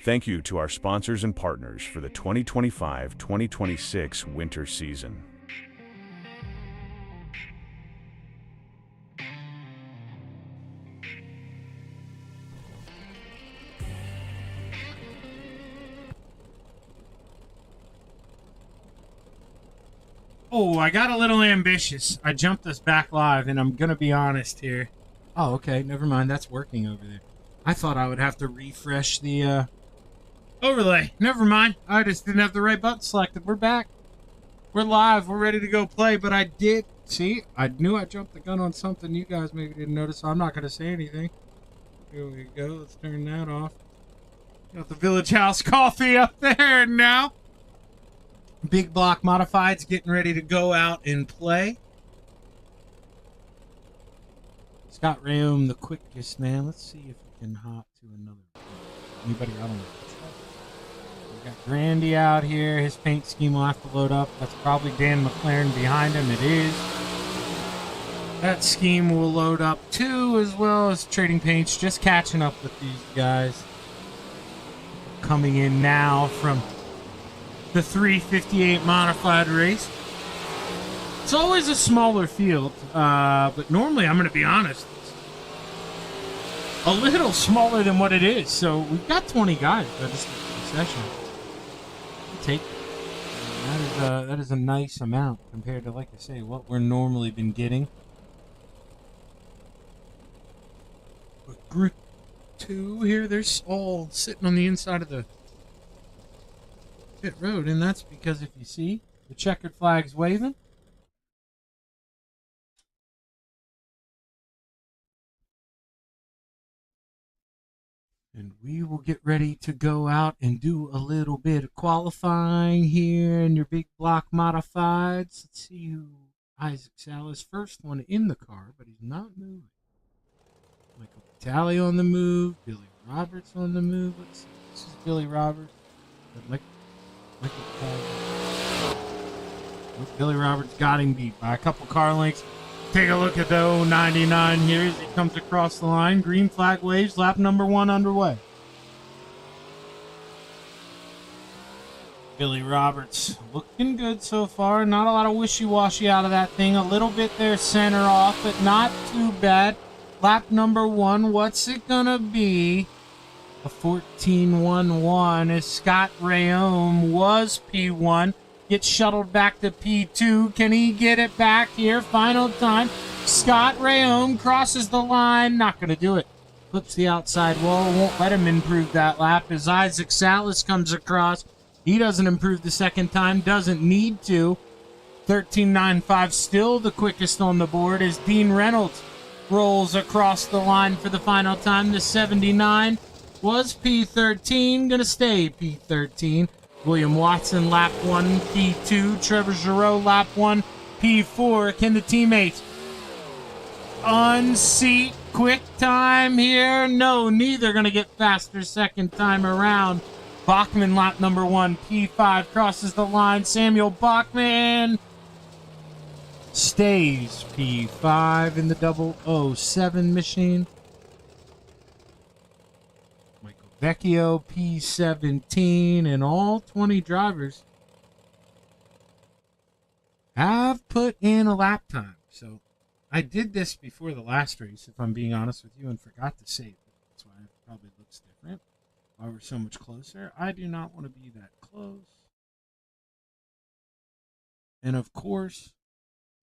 Thank you to our sponsors and partners for the 2025-2026 winter season. Oh, I got a little ambitious. I jumped us back live, and I'm going to be honest here. Oh, okay. Never mind. That's working over there. I thought I would have to refresh the overlay. Never mind. I just didn't have the right button selected. We're back. We're live. We're ready to go play, but I did. See, I knew I jumped the gun on something you guys maybe didn't notice, so I'm not going to say anything. Here we go. Let's turn that off. Got the Village House coffee up there now. Big Block Modifieds getting ready to go out and play. Scott Rayom, the quickest, man. Let's see if we can hop to another. Anybody? I don't know. We got Grandy out here. His paint scheme will have to load up. That's probably Dan McLaren behind him. It is. That scheme will load up too, as well as Trading Paints. Just catching up with these guys. Coming in now from the 358 modified race. It's always a smaller field, but normally, I'm going to be honest, it's a little smaller than what it is. So we've got 20 guys registered for the session. I'll take it. That is a nice amount compared to, like I say, what we're normally been getting. But Group 2 here, they're all sitting on the inside of the pit road, and that's because if you see the checkered flags waving, and we will get ready to go out and do a little bit of qualifying here in your Big Block Modifieds. Let's see who Isaac Salas, first one in the car, but he's not moving. Michael Vitale on the move, Billy Roberts on the move. Let's see, this is Billy Roberts. Billy Roberts got him beat by a couple car lengths. Take a look at the 099 here as he comes across the line. Green flag waves, lap number 1 underway. Billy Roberts looking good so far. Not a lot of wishy-washy out of that thing. A little bit there center off, but not too bad. Lap number 1, what's it gonna be? A 14.11 as Scott Rayom was P1. Gets shuttled back to P2. Can he get it back here? Final time. Scott Rayom crosses the line. Not going to do it. Flips the outside wall. Won't let him improve that lap as Isaac Salas comes across. He doesn't improve the second time. Doesn't need to. 13.95 still the quickest on the board as Dean Reynolds rolls across the line for the final time. The 79 was P13. Going to stay P13. William Watson, lap 1, P2. Trevor Giroux, lap 1, P4. Can the teammates unseat quick time here? No, neither going to get faster second time around. Bachman, lap number 1, P5. Crosses the line. Samuel Bachman stays P5 in the 007 machine. Vecchio, P17, and all 20 drivers have put in a lap time. So I did this before the last race, if I'm being honest with you, and forgot to save it. That's why it probably looks different. Why we're so much closer. I do not want to be that close. And of course,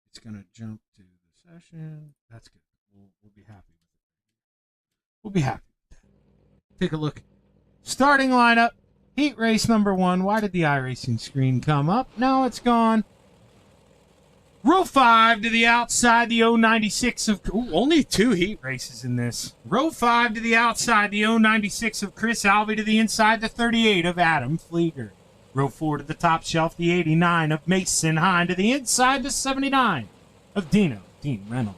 it's going to jump to the session. That's good. We'll be happy with it. We'll be happy. Take a look. Starting lineup. Heat race number 1. Why did the iRacing screen come up? No, it's gone. Row 5 to the outside, the 096 of... Ooh, only 2 heat races in this. Row 5 to the outside, the 096 of Chris Albee to the inside, the 38 of Adam Flieger. Row 4 to the top shelf, the 89 of Mason Hine to the inside, the 79 of Dean Reynolds.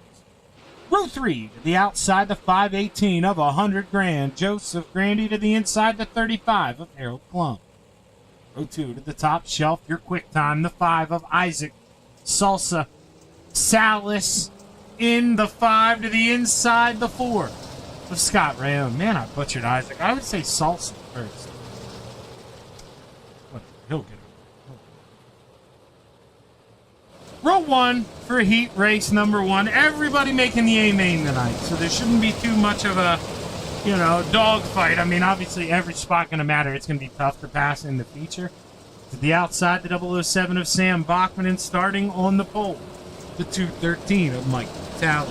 Row 3 to the outside, the 518 of 100 Grand, Joseph Grandy to the inside, the 35 of Harold Plum. Row 2 to the top shelf, your quick time, the 5 of Isaac Salsa Salas in the 5 to the inside, the 4 of Scott Rayom. Man, I butchered Isaac. I would say Salsa first. Whatever, he'll get it. Row 1 for heat race number 1. Everybody making the A-main tonight, so there shouldn't be too much of a, dogfight. I mean, obviously every spot going to matter. It's going to be tough to pass in the feature. To the outside, the 007 of Sam Bachman, and starting on the pole, the 213 of Mike Vitale.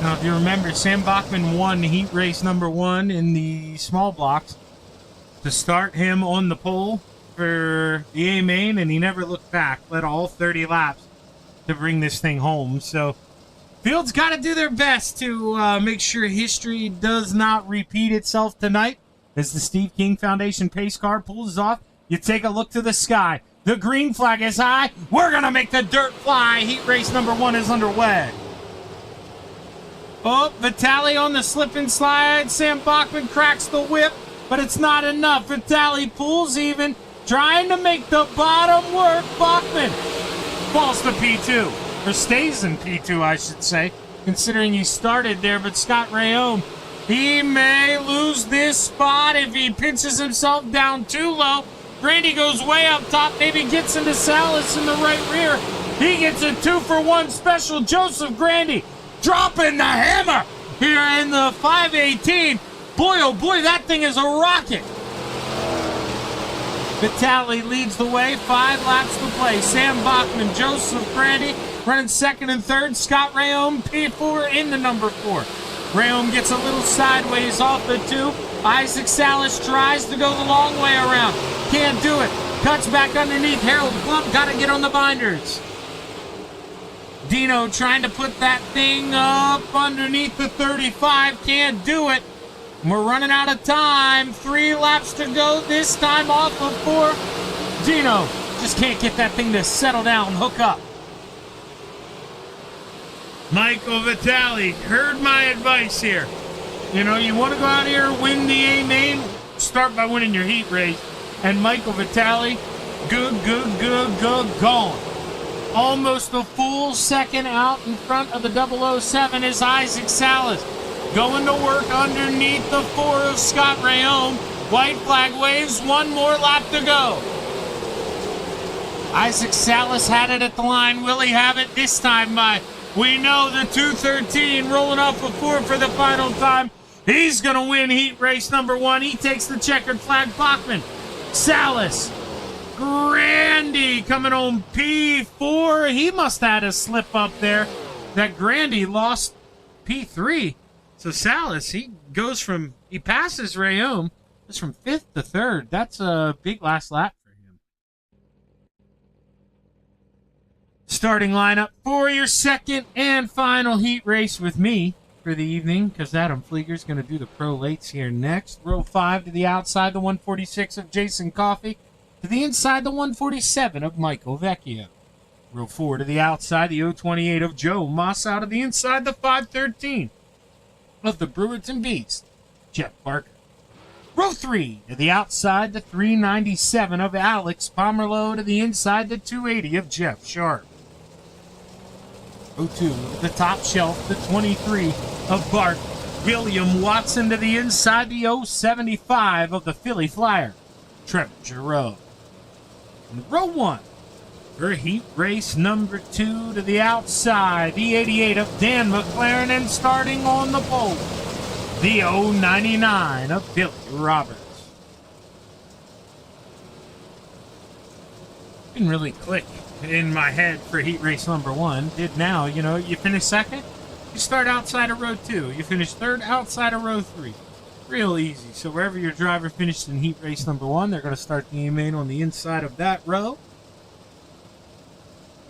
Now, if you remember, Sam Bachman won heat race number 1 in the small blocks to start him on the pole for the A main, and he never looked back. Led all 30 laps to bring this thing home. So, Field's got to do their best to make sure history does not repeat itself tonight. As the Steve King Foundation pace car pulls off, you take a look to the sky. The green flag is high. We're going to make the dirt fly. Heat race number 1 is underway. Oh, Vitale on the slip and slide. Sam Bachman cracks the whip, but it's not enough. Vitale pulls even, trying to make the bottom work. Bachman falls to P2, or stays in P2, I should say, considering he started there. But Scott Rayome, he may lose this spot if he pinches himself down too low. Grandy goes way up top, maybe gets into Salas in the right rear. He gets a 2-for-1 special. Joseph Grandy dropping the hammer here in the 518. Boy, oh boy, that thing is a rocket. Vitale leads the way, 5 laps to play. Sam Bachman, Joseph Grandy running second and third. Scott Rayome, P4 in the number 4. Rayome gets a little sideways off the 2. Isaac Salas tries to go the long way around. Can't do it. Cuts back underneath. Harold Plump got to get on the binders. Dino trying to put that thing up underneath the 35. Can't do it. We're running out of time. 3 laps to go. This time off of 4. Dino just can't get that thing to settle down, hook up. Michael Vitale heard my advice here. You know, you want to go out here, win the A main, start by winning your heat race. And Michael Vitale, good, gone. Almost a full second out in front of the 007 is Isaac Salas. Going to work underneath the 4 of Scott Rayome. White flag waves, 1 more lap to go. Isaac Salas had it at the line. Will he have it this time? We know the 213 rolling off a 4 for the final time. He's going to win heat race number 1. He takes the checkered flag. Bachman, Salas, Grandy coming on P4. He must have had a slip up there. That Grandy lost P3. So Salas, he passes Rayome. It's from 5th to 3rd. That's a big last lap for him. Starting lineup for your second and final heat race with me for the evening, because Adam Flieger's going to do the pro lates here next. Row 5 to the outside, the 146 of Jason Coffey. To the inside, the 147 of Michael Vecchio. Row 4 to the outside, the 028 of Joe Massa. To the inside, the 513 of the Brewerton Beast, Jeff Barker. Row 3 to the outside, the 397 of Alex Pomerleau. To the inside, the 280 of Jeff Sharp. Row 2 to the top shelf, the 23 of Bart William Watson. To the inside, the 075 of the Philly Flyer, Trevor Giroux. And row 1 for heat race number 2 to the outside, the 88 of Dan McLaren, and starting on the pole, the 099 of Billy Roberts. Didn't really click in my head for heat race number 1. Did now. You know, you finish second, you start outside of row 2. You finish third outside of row 3. Real easy. So wherever your driver finished in heat race number 1, they're going to start the main on the inside of that row.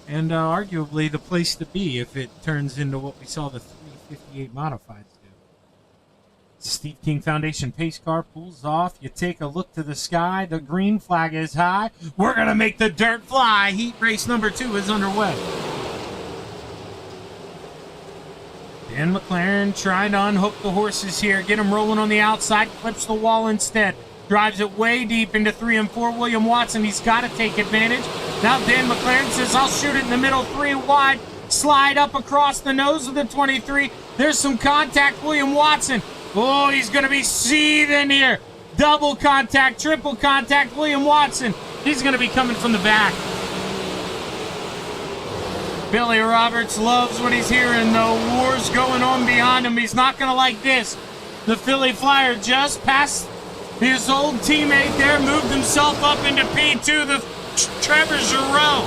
And arguably the place to be if it turns into what we saw the 358 modifieds do. Steve King Foundation pace car pulls off. You take a look to the sky. The green flag is high. We're going to make the dirt fly. Heat race number 2 is underway. Dan McLaren trying to unhook the horses here. Get them rolling on the outside. Clips the wall instead. Drives it way deep into 3 and 4. William Watson, he's got to take advantage. Now Dan McLaren says, I'll shoot it in the middle, 3 wide. Slide up across the nose of the 23. There's some contact. William Watson. Oh, he's going to be seething here. Double contact, triple contact. William Watson. He's going to be coming from the back. Billy Roberts loves what he's hearing, though. War's going on behind him. He's not going to like this. The Philly Flyer just past His old teammate there moved himself up into P2, the Trevor Giroux.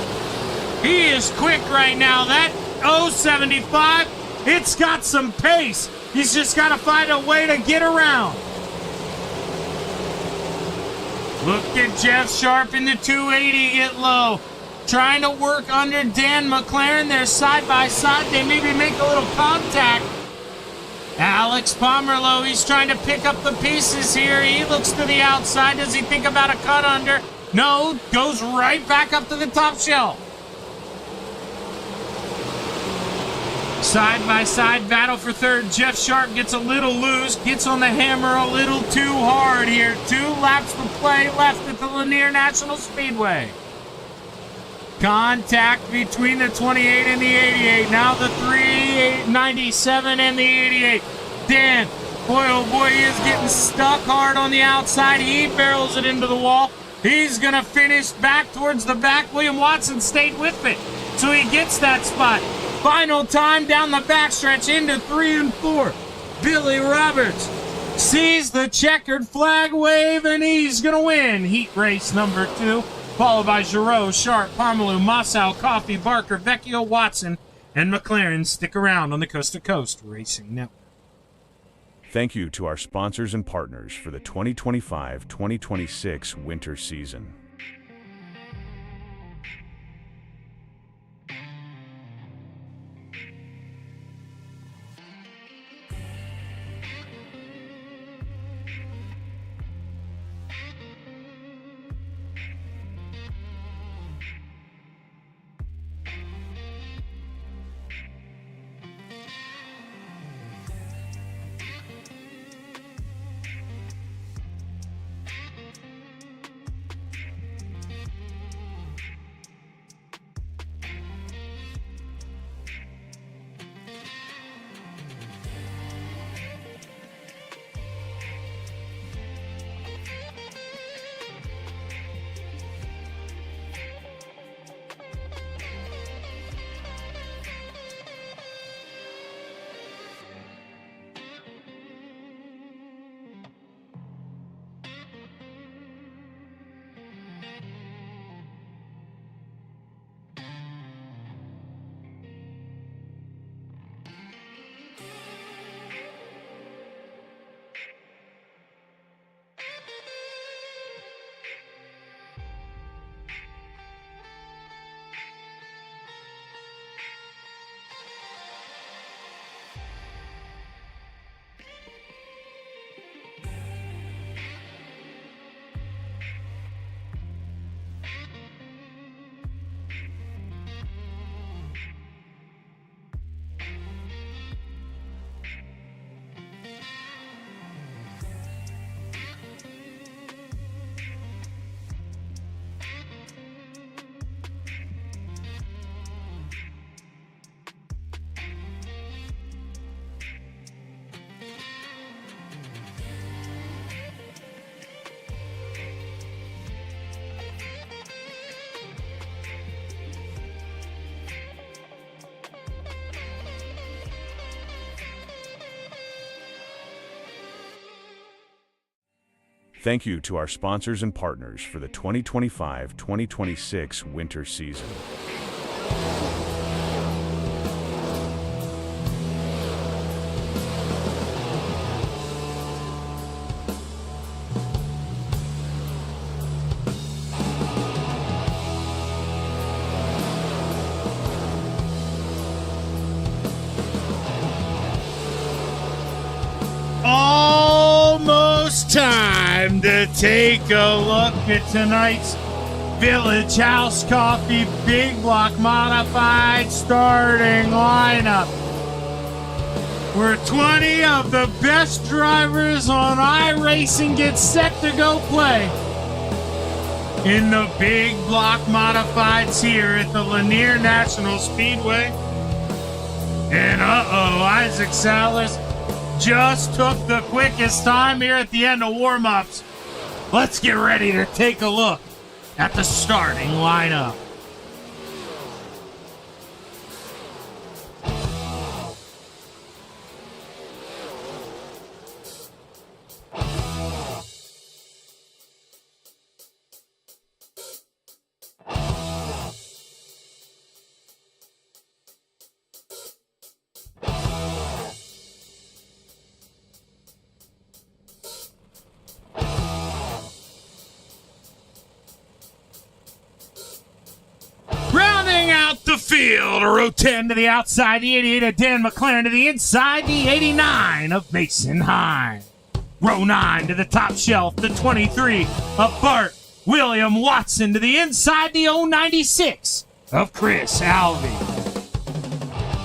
He is quick right now. That 075, it's got some pace. He's just got to find a way to get around. Look at Jeff Sharp in the 280 get low. Trying to work under Dan McLaren. They're side by side. They maybe make a little contact. Alex Pomerleau, he's trying to pick up the pieces here. He looks to the outside. Does he think about a cut under? No, goes right back up to the top shelf. Side-by-side battle for third. Jeff Sharp gets a little loose, gets on the hammer a little too hard here. 2 laps to play left at the Lanier National Speedway. Contact between the 28 and the 88. Now the 397 and the 88. Dan, boy, oh boy, he is getting stuck hard on the outside. He barrels it into the wall. He's going to finish back towards the back. William Watson stayed with it, so he gets that spot. Final time down the backstretch into 3 and 4. Billy Roberts sees the checkered flag wave, and he's going to win heat race number 2. Followed by Giroux, Sharp, Pomerleau, Mossau, Coffey, Barker, Vecchio, Watson, and McLaren. Stick around on the Coast to Coast Racing Network. Thank you to our sponsors and partners for the 2025-2026 winter season. Thank you to our sponsors and partners for the 2025-2026 winter season. Time to take a look at tonight's Village House Coffee Big Block Modified starting lineup, where 20 of the best drivers on iRacing get set to go play in the Big Block Modifieds here at the Lanier National Speedway. And Isaac Salas just took the quickest time here at the end of warm-ups. Let's get ready to take a look at the starting lineup. field. Row 10 to the outside, the 88 of Dan McLaren to the inside, the 89 of Mason Hine. Row 9 to the top shelf, the 23 of Bart William Watson to the inside, the 096 of Chris Alvey.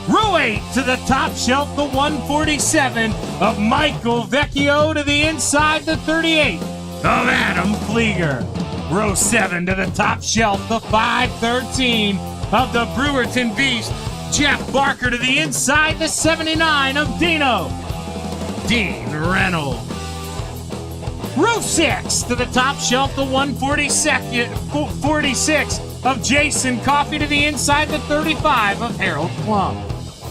Row 8 to the top shelf, the 147 of Michael Vecchio to the inside, the 38 of Adam Flieger. Row 7 to the top shelf, the 513 of the Brewerton Beast, Jeff Barker to the inside, the 79 of Dino, Dean Reynolds. Row 6 to the top shelf, the 146 of Jason Coffey to the inside, the 35 of Harold Plum.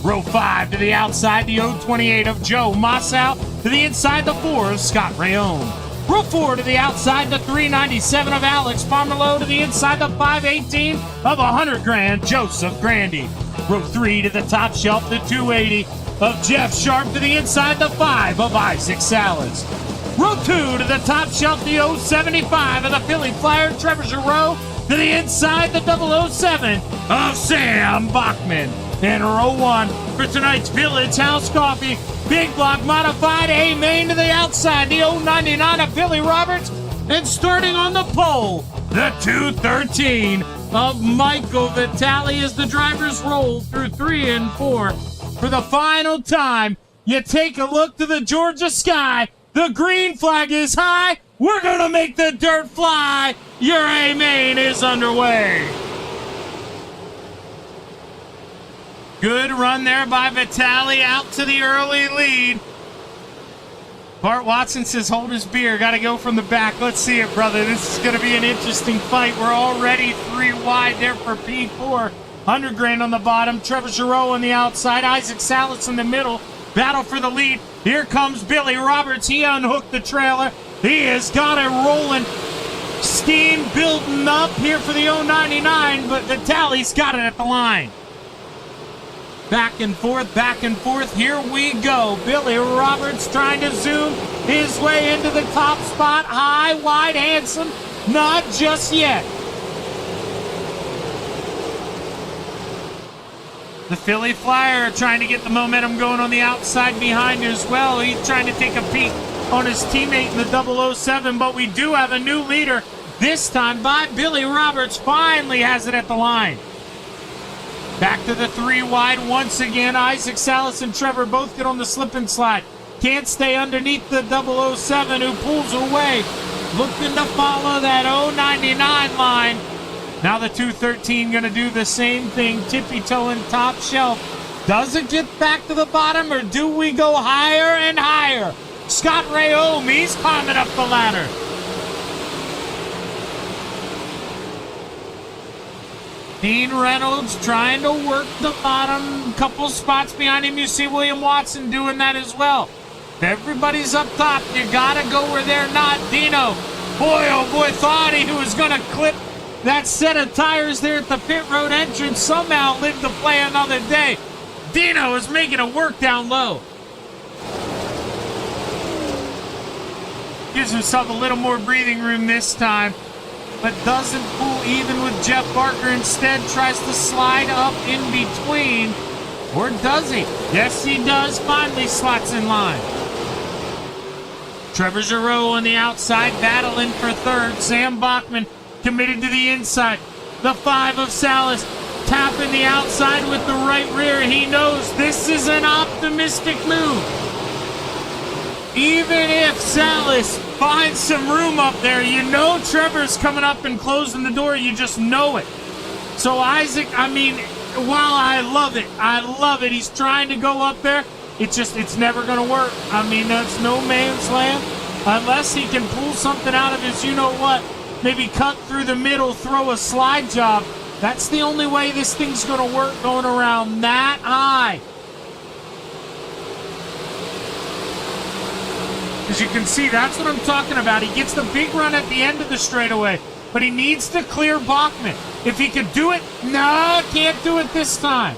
Row 5 to the outside, the 028 of Joe Mossow to the inside, the 4 of Scott Rayone. Row 4 to the outside, the 397 of Alex Pomerleau to the inside, the 518 of $100,000, Joseph Grandy. Row 3 to the top shelf, the 280 of Jeff Sharp to the inside, the 5 of Isaac Salas. Row 2 to the top shelf, the 075 of the Philly Flyer, Trevor Giroux to the inside, the 007 of Sam Bachman. And row 1 for tonight's Village House Coffee, Big Block Modified, A main to the outside, the 099 of Billy Roberts. And starting on the pole, the 213 of Michael Vitale as the drivers roll through 3 and 4. For the final time, you take a look to the Georgia sky. The green flag is high. We're going to make the dirt fly. Your A main is underway. Good run there by Vitale out to the early lead. Bart Watson says, hold his beer. Got to go from the back. Let's see it, brother. This is going to be an interesting fight. We're already 3 wide there for P4. $100,000 on the bottom. Trevor Giroux on the outside. Isaac Salas in the middle. Battle for the lead. Here comes Billy Roberts. He unhooked the trailer. He has got it rolling. Steam building up here for the 099, but Vitale's got it at the line. Back and forth, here we go. Billy Roberts trying to zoom his way into the top spot. High, wide, handsome, not just yet. The Philly Flyer trying to get the momentum going on the outside behind as well. He's trying to take a peek on his teammate in the 007, but we do have a new leader, this time by Billy Roberts. Finally has it at the line. Back to the 3 wide once again. Isaac Salas and Trevor both get on the slip and slide. Can't stay underneath the 007 who pulls away. Looking to follow that 099 line. Now the 213 going to do the same thing. Tippy-toeing top shelf. Does it get back to the bottom or do we go higher and higher? Scott Rayome, he's climbing up the ladder. Dean Reynolds trying to work the bottom. Couple spots behind him. You see William Watson doing that as well. If everybody's up top, you got to go where they're not. Dino, boy, oh boy, thought he was going to clip that set of tires there at the pit road entrance. Somehow lived to play another day. Dino is making it work down low. Gives himself a little more breathing room this time, but doesn't pull even with Jeff Barker. Instead tries to slide up in between. Or does he? Yes, he does. Finally slots in line. Trevor Giroux on the outside, battling for third. Sam Bachman committed to the inside. The 5 of Salas tapping the outside with the right rear. He knows this is an optimistic move. Even if Salas finds some room up there, you know Trevor's coming up and closing the door. You just know it. So Isaac, I mean, while I love it, he's trying to go up there. It's never going to work. I mean, that's no man's land unless he can pull something out of his you-know-what. Maybe cut through the middle, throw a slide job. That's the only way this thing's going to work going around that high. As you can see, that's what I'm talking about. He gets the big run at the end of the straightaway, but he needs to clear Bachman. If he could do it, no, can't do it this time.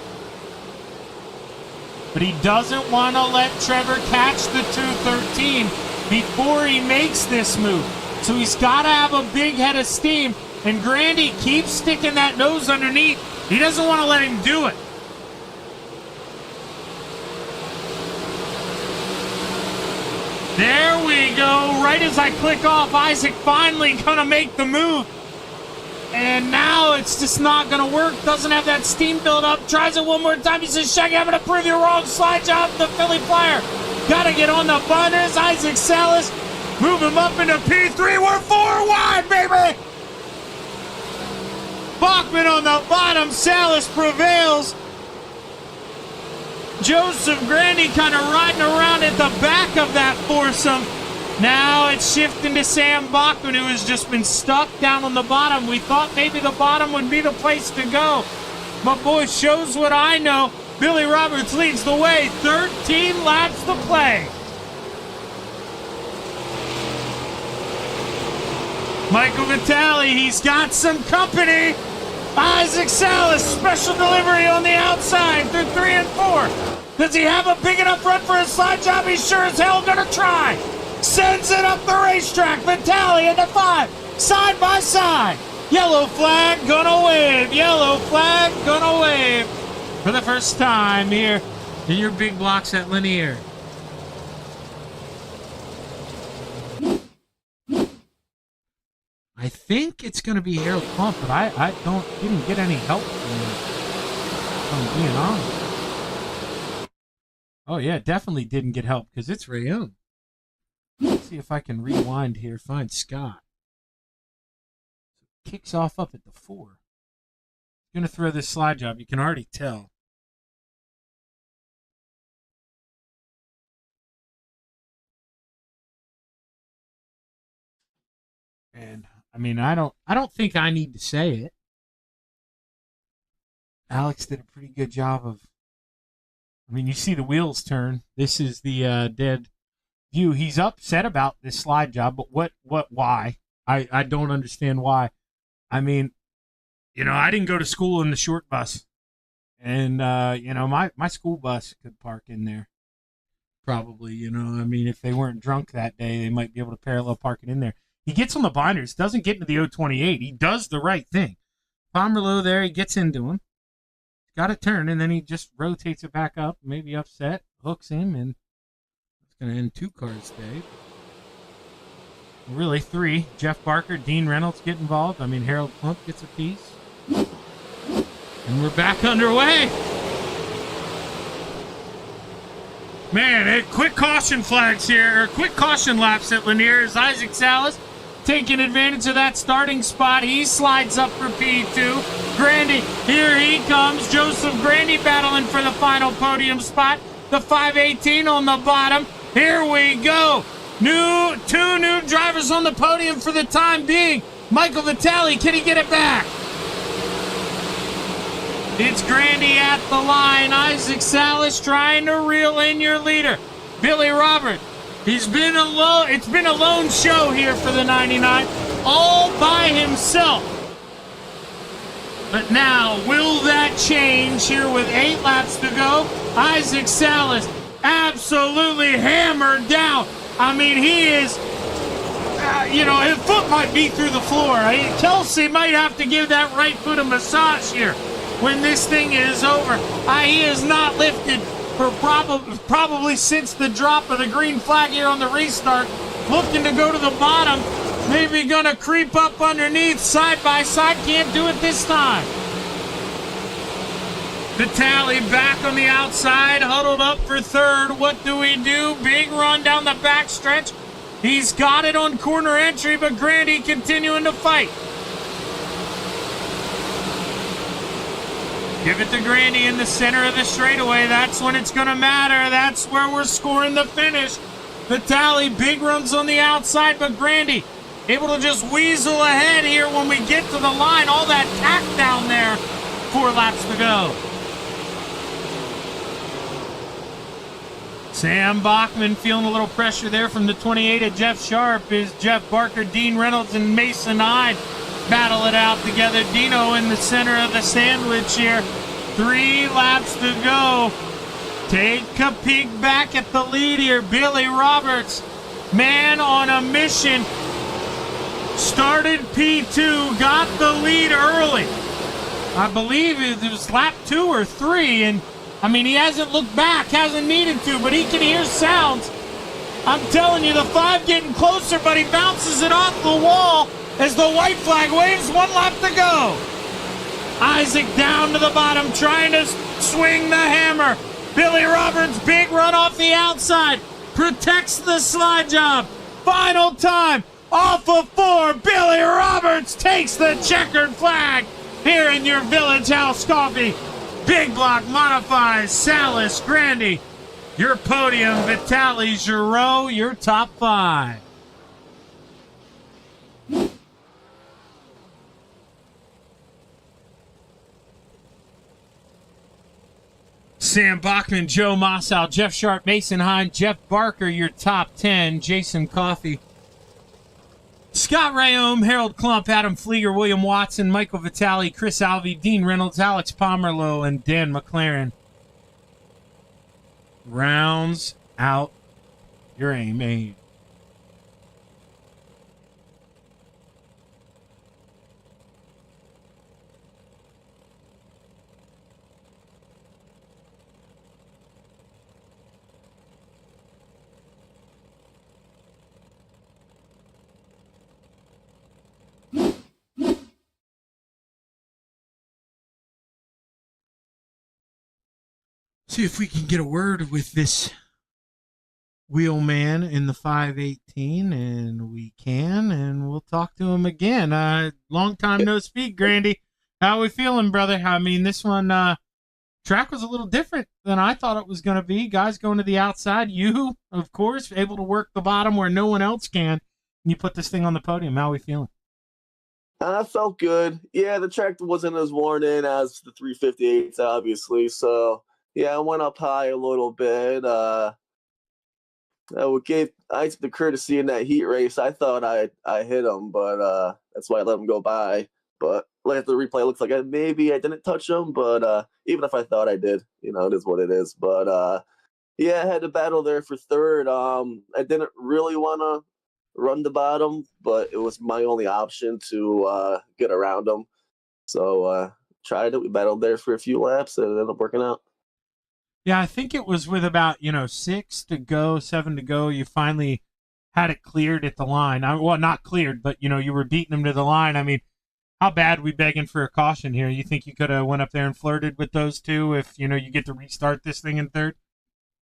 But he doesn't want to let Trevor catch the 213 before he makes this move. So he's got to have a big head of steam, and Grandy keeps sticking that nose underneath. He doesn't want to let him do it. There we go. Right as I click off, Isaac finally gonna make the move. And now it's just not gonna work. Doesn't have that steam build up. Tries it one more time. He says, Shaggy, I'm gonna prove you wrong. Slide job, the Philly Flyer. Gotta get on the binders. Isaac Salas. Move him up into P3. We're 4 wide, baby. Bachman on the bottom. Salas prevails. Joseph Grandy kind of riding around at the back of that foursome. Now it's shifting to Sam Bachman, who has just been stuck down on the bottom. We thought maybe the bottom would be the place to go. But boy, shows what I know. Billy Roberts leads the way. 13 laps to play. Michael Vitale, he's got some company. Isaac Salas, special delivery on the outside through 3 and 4. Does he have a big enough run for a slide job? He's sure as hell gonna try. Sends it up the racetrack. Vitale into 5, side by side. Yellow flag gonna wave. Yellow flag gonna wave for the first time here in your big blocks at Lanier. I think it's going to be Harold Plump, but I didn't get any help from him, if I'm being honest. Oh yeah, definitely didn't get help because it's Rayon. Let's see if I can rewind here, find Scott. Kicks off up at the 4. Going to throw this slide job, you can already tell. And I mean, I don't think I need to say it. Alex did a pretty good job of, I mean, you see the wheels turn. This is the dead view. He's upset about this slide job, but why? I don't understand why. I mean, you know, I didn't go to school in the short bus. And, you know, my school bus could park in there. Probably, you know, I mean, if they weren't drunk that day, they might be able to parallel park it in there. He gets on the binders, doesn't get into the 028. He does the right thing. Pomerleau there, he gets into him. Got a turn, and then he just rotates it back up, maybe upset, hooks him, and it's going to end 2 cars day. Really 3. Jeff Barker, Dean Reynolds get involved. I mean, Harold Plump gets a piece. And we're back underway. Man, quick caution flags here, or quick caution laps at Lanier as Isaac Salas taking advantage of that starting spot. He slides up for P2. Grandy, here he comes. Joseph Grandy battling for the final podium spot. The 518 on the bottom. Here we go. 2 new drivers on the podium for the time being. Michael Vitale, can he get it back? It's Grandy at the line. Isaac Salas trying to reel in your leader. Billy Robert. It's been a lone show here for the 99, all by himself. But now, will that change here with 8 laps to go? Isaac Salas absolutely hammered down. I mean, he is, you know, his foot might be through the floor. Kelsey might have to give that right foot a massage here when this thing is over. He is not lifted for probably since the drop of the green flag here on the restart. Looking to go to the bottom. Maybe gonna creep up underneath, side by side. Can't do it this time. Vitale back on the outside, huddled up for 3rd. What do we do? Big run down the backstretch. He's got it on corner entry, but Grandy continuing to fight. Give it to Grandy in the center of the straightaway. That's when it's going to matter. That's where we're scoring the finish. Vitale, big runs on the outside, but Grandy able to just weasel ahead here when we get to the line. All that tack down there. 4 laps to go. Sam Bachman feeling a little pressure there from the 28 of Jeff Sharp as Jeff Barker, Dean Reynolds, and Mason Hyde battle it out together. Dino in the center of the sandwich here. 3 laps to go. Take a peek back at the lead here. Billy Roberts, man on a mission. Started P2, got the lead early. I believe it was lap 2 or 3, and I mean, he hasn't looked back, hasn't needed to, but he can hear sounds. I'm telling you, the 5 getting closer, but he bounces it off the wall as the white flag waves. 1 lap to go. Isaac down to the bottom, trying to swing the hammer. Billy Roberts, big run off the outside, protects the slide job. Final time, off of 4, Billy Roberts takes the checkered flag here in your Village House Coffee. Big Block modifies Salas, Grandy, your podium, Vitaly, Giroux, your top 5. Sam Bachman, Joe Mossow, Jeff Sharp, Mason Hine, Jeff Barker, your top 10. Jason Coffey, Scott Rayome, Harold Klump, Adam Flieger, William Watson, Michael Vitale, Chris Alvey, Dean Reynolds, Alex Pomerlow, and Dan McLaren. Rounds out your A-main. See if we can get a word with this wheelman in the 518, and we can, and we'll talk to him again. Long time no speak, Grandy. How are we feeling, brother? I mean, this one, track was a little different than I thought it was going to be. Guys going to the outside. You, of course, able to work the bottom where no one else can. And you put this thing on the podium. How are we feeling? I felt good. Yeah, the track wasn't as worn in as the 358s, obviously, so... Yeah, I went up high a little bit. I gave Isaac the courtesy in that heat race. I thought I hit him, but that's why I let him go by. But like the replay, it looks like maybe I didn't touch him. But even if I thought I did, it is what it is. But yeah, I had to battle there for third. I didn't really want to run the bottom, but it was my only option to get around him. So tried it. We battled there for a few laps, and it ended up working out. Yeah, I think it was with about, 6 to go, 7 to go, you finally had it cleared at the line. Well, not cleared, but, you were beating him to the line. I mean, how bad we begging for a caution here? You think you could have went up there and flirted with those two if, you get to restart this thing in third?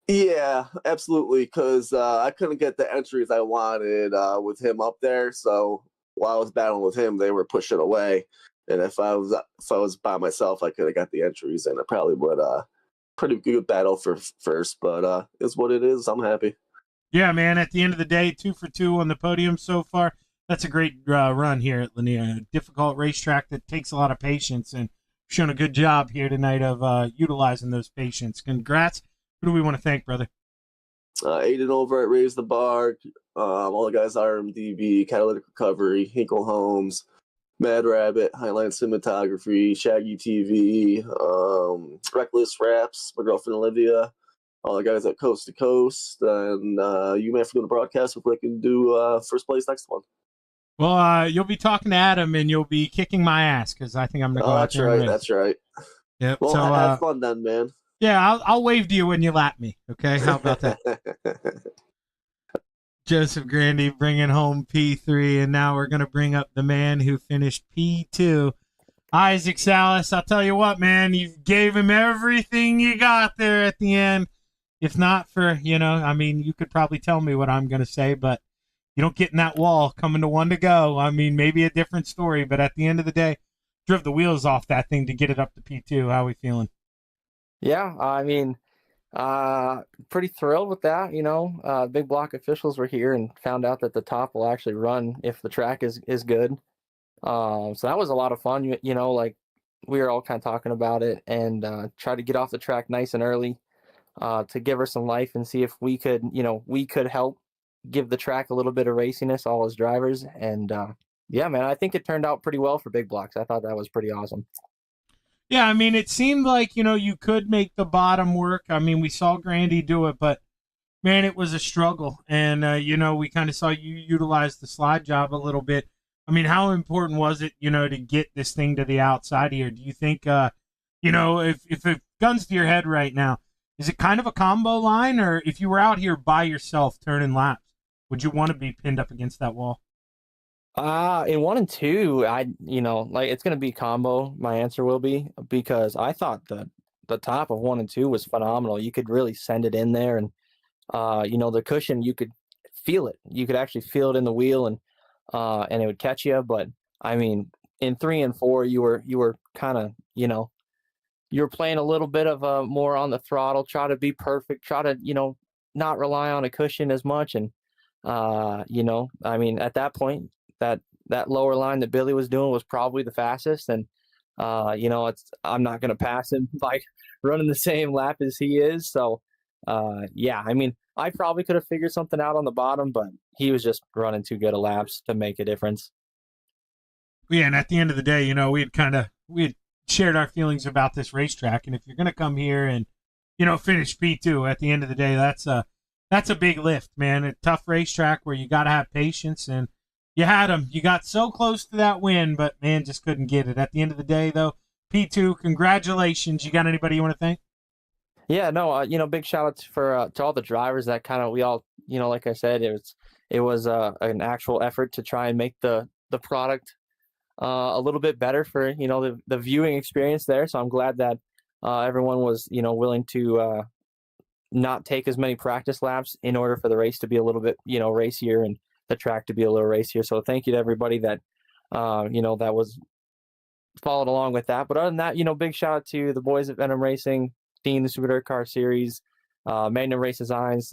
Yeah, absolutely, because I couldn't get the entries I wanted with him up there. So while I was battling with him, they were pushing away. And if I was by myself, I could have got the entries, and it probably would pretty good battle for first, but it's what it is. I'm happy. Yeah, man. At the end of the day, 2 for 2 on the podium so far. That's a great run here at Lanier. A difficult racetrack that takes a lot of patience, and shown a good job here tonight of utilizing those patience. Congrats. Who do we want to thank, brother? Aiden over at Raise the Bar, all the guys, RMDB, Catalytic Recovery, Hinkle Homes, Mad Rabbit, Highline Cinematography, Shaggy TV, Reckless Raps, my girlfriend Olivia, all the guys at Coast to Coast, and you may have to go to broadcast if we can do first place next one. Well, you'll be talking to Adam, and you'll be kicking my ass because I think I'm going to go out there. That's right. That's right. Yep. Well, so, have fun then, man. Yeah, I'll wave to you when you lap me. Okay, how about that? Joseph Grandy bringing home P3, and now we're going to bring up the man who finished P2, Isaac Salas. I'll tell you what, man, you gave him everything you got there at the end. If not for, you could probably tell me what I'm going to say, but you don't get in that wall coming to 1 to go. I mean, maybe a different story, but at the end of the day, drove the wheels off that thing to get it up to P2. How are we feeling? Yeah, I mean, pretty thrilled with that. Big Block officials were here and found out that the top will actually run if the track is good. So that was a lot of fun. Like we were all kind of talking about it and try to get off the track nice and early to give her some life and see if we could help give the track a little bit of raciness, all as drivers. And yeah, man, I think it turned out pretty well for Big Blocks. I thought that was pretty awesome. Yeah, I mean, it seemed like, you could make the bottom work. I mean, we saw Grandy do it, but, man, it was a struggle. And, we kind of saw you utilize the slide job a little bit. I mean, how important was it, to get this thing to the outside here? Do you think, if it guns to your head right now, is it kind of a combo line, or if you were out here by yourself turning laps, would you want to be pinned up against that wall? In 1 and 2, it's gonna be combo. My answer will be, because I thought the top of 1 and 2 was phenomenal. You could really send it in there, and the cushion, you could feel it. You could actually feel it in the wheel, and it would catch you. But I mean, in 3 and 4, you were kind of, you were playing a little bit of more on the throttle, try to be perfect, try to, not rely on a cushion as much. And, I mean, at that point, that lower line that Billy was doing was probably the fastest. And, I'm not going to pass him by running the same lap as he is. So, yeah, I mean, I probably could have figured something out on the bottom, but he was just running too good of laps to make a difference. Yeah, and at the end of the day, we had shared our feelings about this racetrack, and if you're going to come here and finish P2 at the end of the day, that's a big lift, man. A tough racetrack where you got to have patience, and you had them. You got so close to that win, but man, just couldn't get it. At the end of the day, though, P2, congratulations. You got anybody you want to thank? Yeah, no, big shout out to all the drivers that we all, like I said, it was an actual effort to try and make the product a little bit better for the viewing experience there. So I'm glad that everyone was willing to not take as many practice laps in order for the race to be a little bit racier and the track to be a little racier. So thank you to everybody that that was followed along with that. But other than that, big shout out to the boys at Venom Racing, Dean, the Super Dirt Car Series, Magnum Race Designs,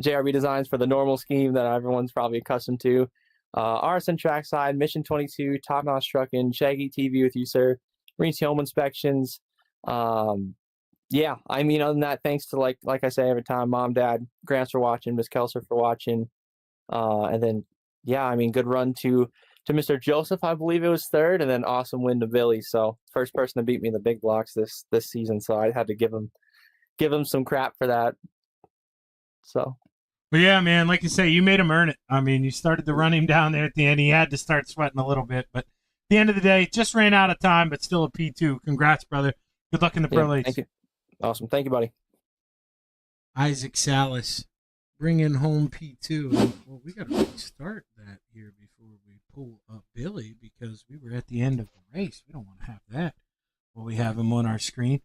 JRB Designs for the normal scheme that everyone's probably accustomed to. RSN Trackside, Mission 22, Top Notch Trucking, Shaggy TV with you, sir, Reese Home Inspections. Yeah, I mean, other than that, thanks to like I say every time, Mom, Dad, Grants for watching, Miss Kelser for watching. And then, yeah, I mean, good run to Mr. Joseph, I believe it was third, and then awesome win to Billy. So first person to beat me in the big blocks this season. So I had to give him some crap for that. So. But yeah, man, like you say, you made him earn it. I mean, you started to run him down there at the end. He had to start sweating a little bit. But at the end of the day, just ran out of time, but still a P2. Congrats, brother. Good luck in the Pro Leagues. Thank you. Awesome. Thank you, buddy. Isaac Salas bringing home P2. Well, we got to restart that here before we pull up Billy because we were at the end of the race. We don't want to have that while we have him on our screen.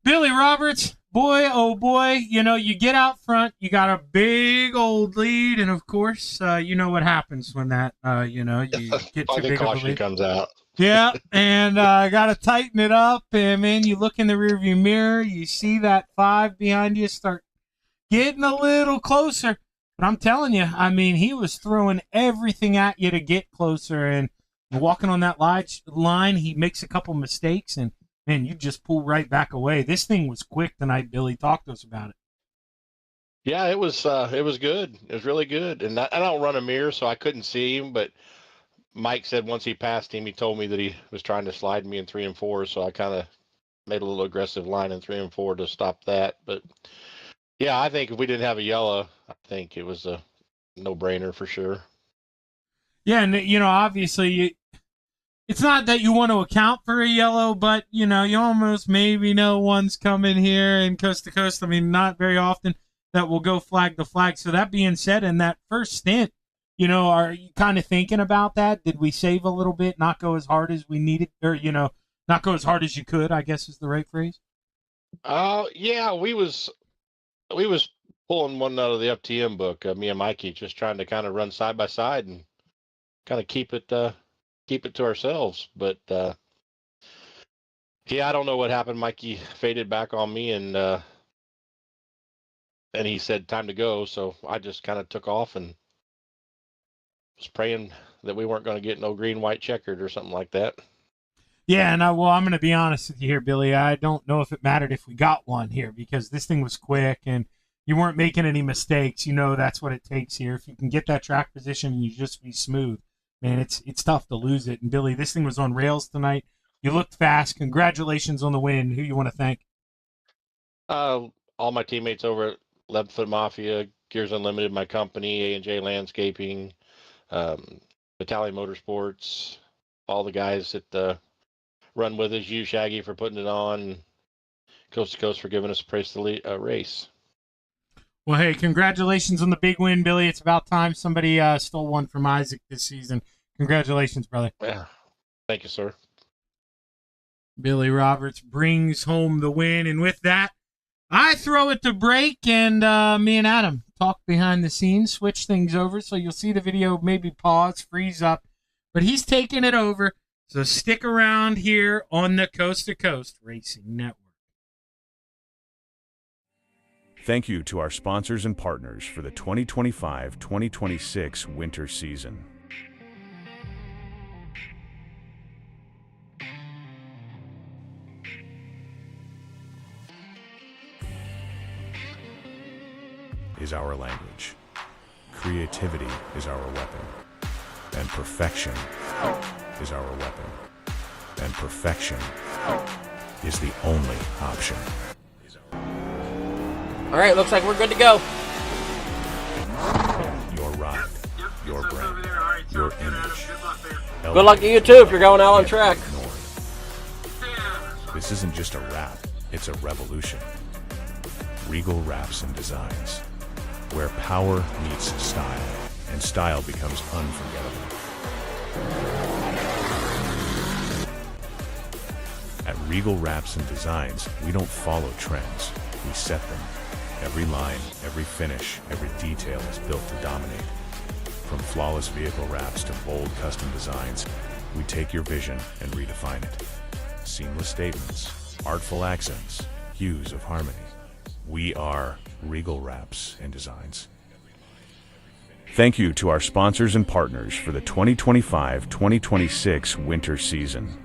Billy Roberts, boy, oh boy, you get out front, you got a big old lead, and of course, you know what happens when that, you get too big of a lead. Comes out. Yeah, and got to tighten it up, and man, you look in the rearview mirror, you see that 5 behind you start getting a little closer, but I'm telling you, I mean, he was throwing everything at you to get closer, and walking on that line, he makes a couple mistakes, and man, you just pull right back away. This thing was quick tonight, Billy. Talk to us about it. Yeah, it was good. It was really good. And I don't run a mirror, so I couldn't see him. But Mike said once he passed him, he told me that he was trying to slide me in 3 and 4. So I kind of made a little aggressive line in 3 and 4 to stop that. But yeah, I think if we didn't have a yellow, I think it was a no-brainer for sure. Yeah, and obviously it's not that you want to account for a yellow, but, you almost maybe know one's coming here and coast to coast. I mean, not very often that will go flag to flag. So that being said, in that first stint, are you kind of thinking about that? Did we save a little bit, not go as hard as we needed, or, not go as hard as you could, I guess is the right phrase? Yeah, we was pulling one out of the FTM book, me and Mikey, just trying to kind of run side by side and kind of keep it to ourselves. But yeah, I don't know what happened. Mikey faded back on me, and he said time to go, so I just kind of took off and was praying that we weren't going to get no green, white checkered or something like that. Yeah, and I'm going to be honest with you here, Billy. I don't know if it mattered if we got one here because this thing was quick and you weren't making any mistakes. That's what it takes here. If you can get that track position and you just be smooth, man, it's tough to lose it. And Billy, this thing was on rails tonight. You looked fast. Congratulations on the win. Who you want to thank? All my teammates over at 11 Foot Mafia, Gears Unlimited, my company, A&J Landscaping, Battalion Motorsports, all the guys that run with us, you, Shaggy, for putting it on, Coast to Coast for giving us a price to race. Well, hey, congratulations on the big win, Billy. It's about time somebody stole one from Isaac this season. Congratulations, brother. Yeah. Thank you, sir. Billy Roberts brings home the win, and with that, I throw it to break, and me and Adam talk behind the scenes, switch things over, so you'll see the video maybe pause, freeze up, but he's taking it over, so stick around here on the Coast to Coast Racing Network. Thank you to our sponsors and partners for the 2025-2026 winter season. Is our language. Creativity is our weapon. And perfection is our weapon. And perfection is the only option. All right, looks like we're good to go. Your ride, your brand, your image. Good luck to you too if you're going out on track. This isn't just a wrap, it's a revolution. Regal Wraps and Designs, where power meets style, and style becomes unforgettable. At Regal Wraps and Designs, we don't follow trends, we set them. Every line, every finish, every detail is built to dominate. From flawless vehicle wraps to bold custom designs, we take your vision and redefine it. Seamless statements, artful accents, hues of harmony. We are Regal Wraps and Designs. Thank you to our sponsors and partners for the 2025-2026 winter season.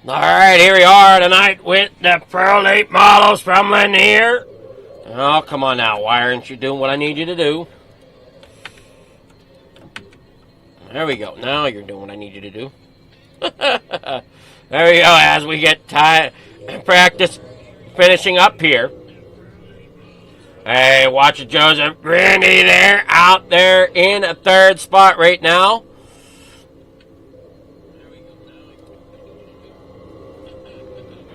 All right, here we are tonight with the Pro Late models from Lanier. Oh, come on now. Why aren't you doing what I need you to do? There we go. Now you're doing what I need you to do. There we go, as we get practice finishing up here. Hey, watch it, Joseph Grandy there, out there in a third spot right now.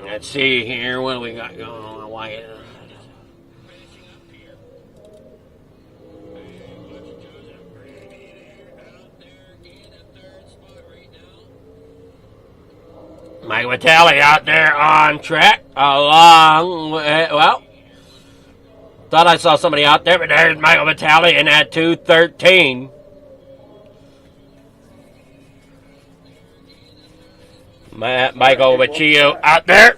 Let's see here, what do we got going on? Mike Vitale out there on track, along with, well, thought I saw somebody out there, but there's Michael Vitale in that 213. Michael Vecchio out there.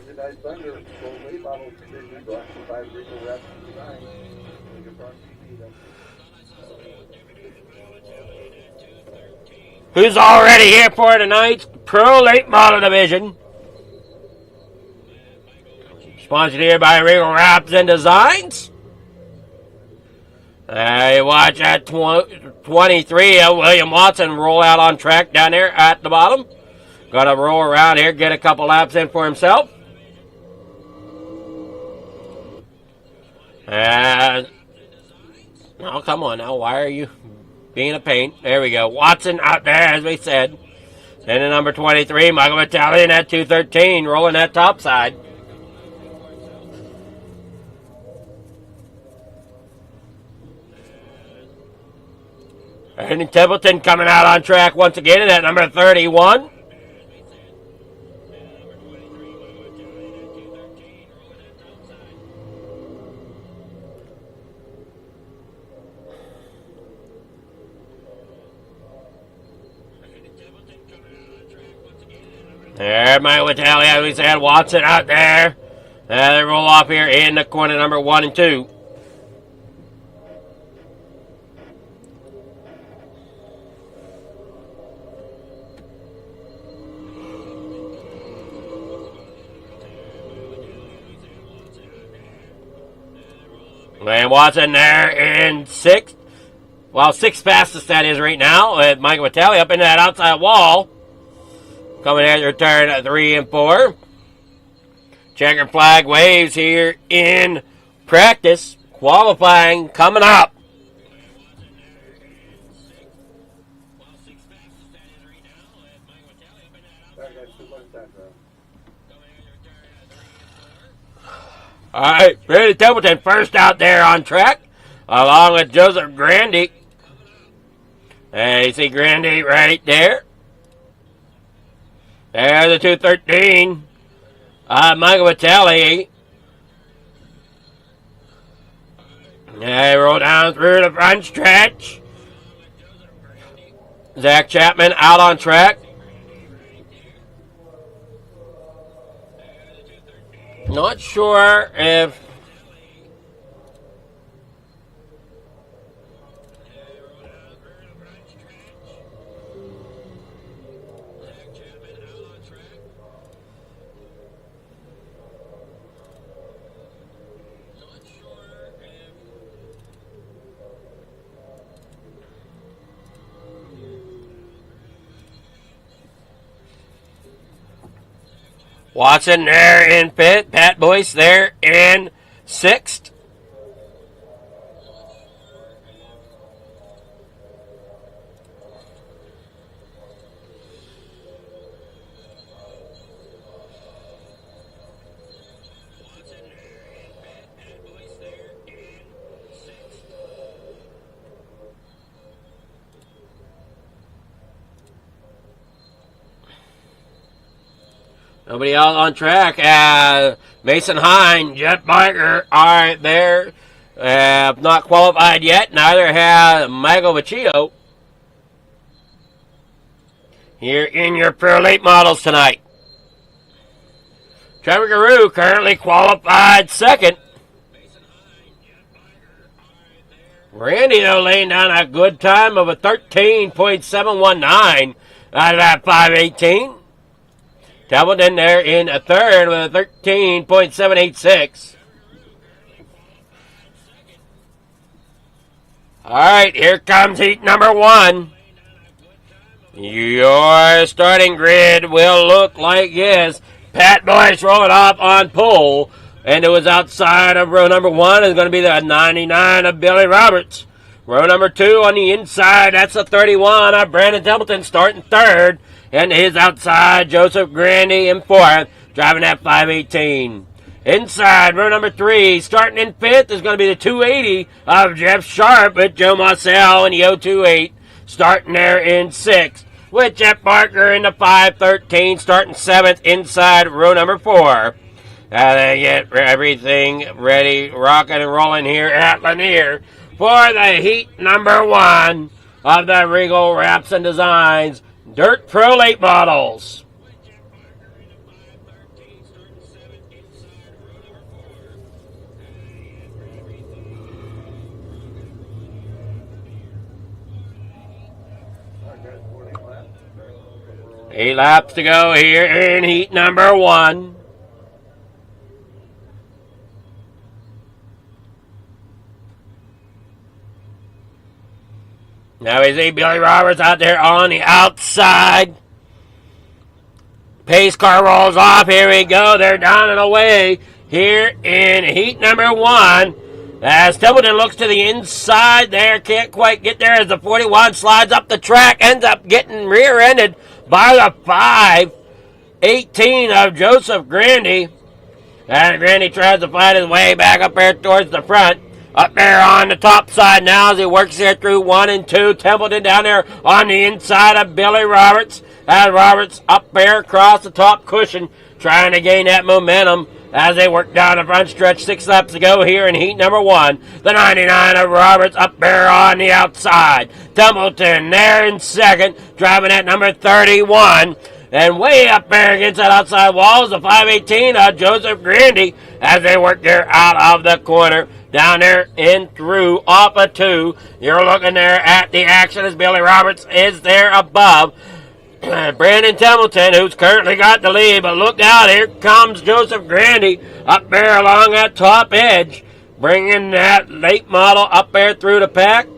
Who's already here for tonight's Pro Late Model Division. Sponsored here by Regal Wraps and Designs. Hey, watch that 23 of William Watson roll out on track down there at the bottom. Gonna roll around here, get a couple laps in for himself. And oh, come on now, why are you being a pain? There we go. Watson out there, as we said. And the number 23, Michael Vitale in that 213, rolling that top side. Brandon Templeton coming out on track once again in that number 31. There, Michael Vitale, as we said, Watson out there. They roll off here in the corner number 1 and 2. And Watson there in 6th. Well, 6th fastest that is right now. With Michael Vitale up into that outside wall. Coming at your turn at 3 and 4. Checker flag waves here in practice. Qualifying coming up. All right, Brandon Templeton first out there on track, along with Joseph Grandy. And you see Grandy right there. There's the 213. Michael Vitale. They roll down through the front stretch. Zach Chapman out on track. Not sure if Watson there in 5th. Pat Boyce there in 6th. Nobody else on track. Mason Hine, Jet Biker, all right there. Not qualified yet. Neither has Michael Vecchio. Here in your Pro Late models tonight. Trevor Garou currently qualified 2nd. Randy, though, laying down a good time of a 13.719 out of that 518. Templeton there in a 3rd with a 13.786. All right, here comes heat number 1. Your starting grid will look like this. Pat Boyce rolling off on pole. And it was outside of row number 1 is going to be the 99 of Billy Roberts. Row number 2 on the inside, that's the 31 of Brandon Templeton starting 3rd. And his outside, Joseph Grandy in 4th, driving that 518. Inside, row number 3, starting in 5th is going to be the 280 of Jeff Sharp with Joe Marcel in the 028, starting there in 6th. With Jeff Barker in the 513, starting 7th inside row number 4. They get everything ready, rocking and rolling here at Lanier for the heat number 1 of the Regal Wraps and Designs Dirt Pro Late models. Eight laps to go here in heat number 1. Now we see Billy Roberts out there on the outside. Pace car rolls off. Here we go. They're down and away here in heat number 1. As Templeton looks to the inside there. Can't quite get there as the 41 slides up the track. Ends up getting rear-ended by the 518 of Joseph Grandy. And Grandy tries to find his way back up there towards the front. Up there on the top side now as he works here through 1 and 2. Templeton down there on the inside of Billy Roberts. As Roberts up there across the top cushion, trying to gain that momentum as they work down the front stretch. 6 laps to go here in heat number 1. The 99 of Roberts up there on the outside. Templeton there in second, driving at number 31. And way up there against that outside wall is the 518 of Joseph Grandy as they work there out of the corner. Down there in through off of 2. You're looking there at the action as Billy Roberts is there above Brandon Templeton, who's currently got the lead. But look out, here comes Joseph Grandy up there along that top edge, bringing that late model up there through the pack.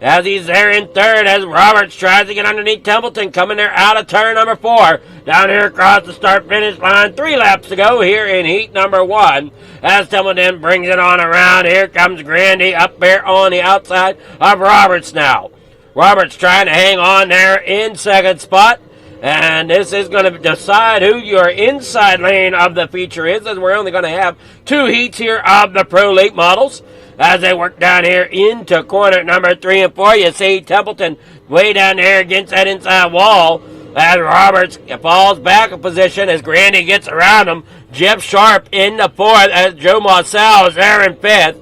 As he's there in third, as Roberts tries to get underneath Templeton, coming there out of turn number 4. Down here across the start-finish line, 3 laps to go here in heat number 1. As Templeton brings it on around, here comes Grandy up there on the outside of Roberts now. Roberts trying to hang on there in second spot. And this is going to decide who your inside lane of the feature is, as we're only going to have 2 heats here of the Pro Late models. As they work down here into corner number 3 and 4, you see Templeton way down there against that inside wall. As Roberts falls back a position as Grandy gets around him. Jeff Sharp in the 4th as Joe Marcel is there in 5th.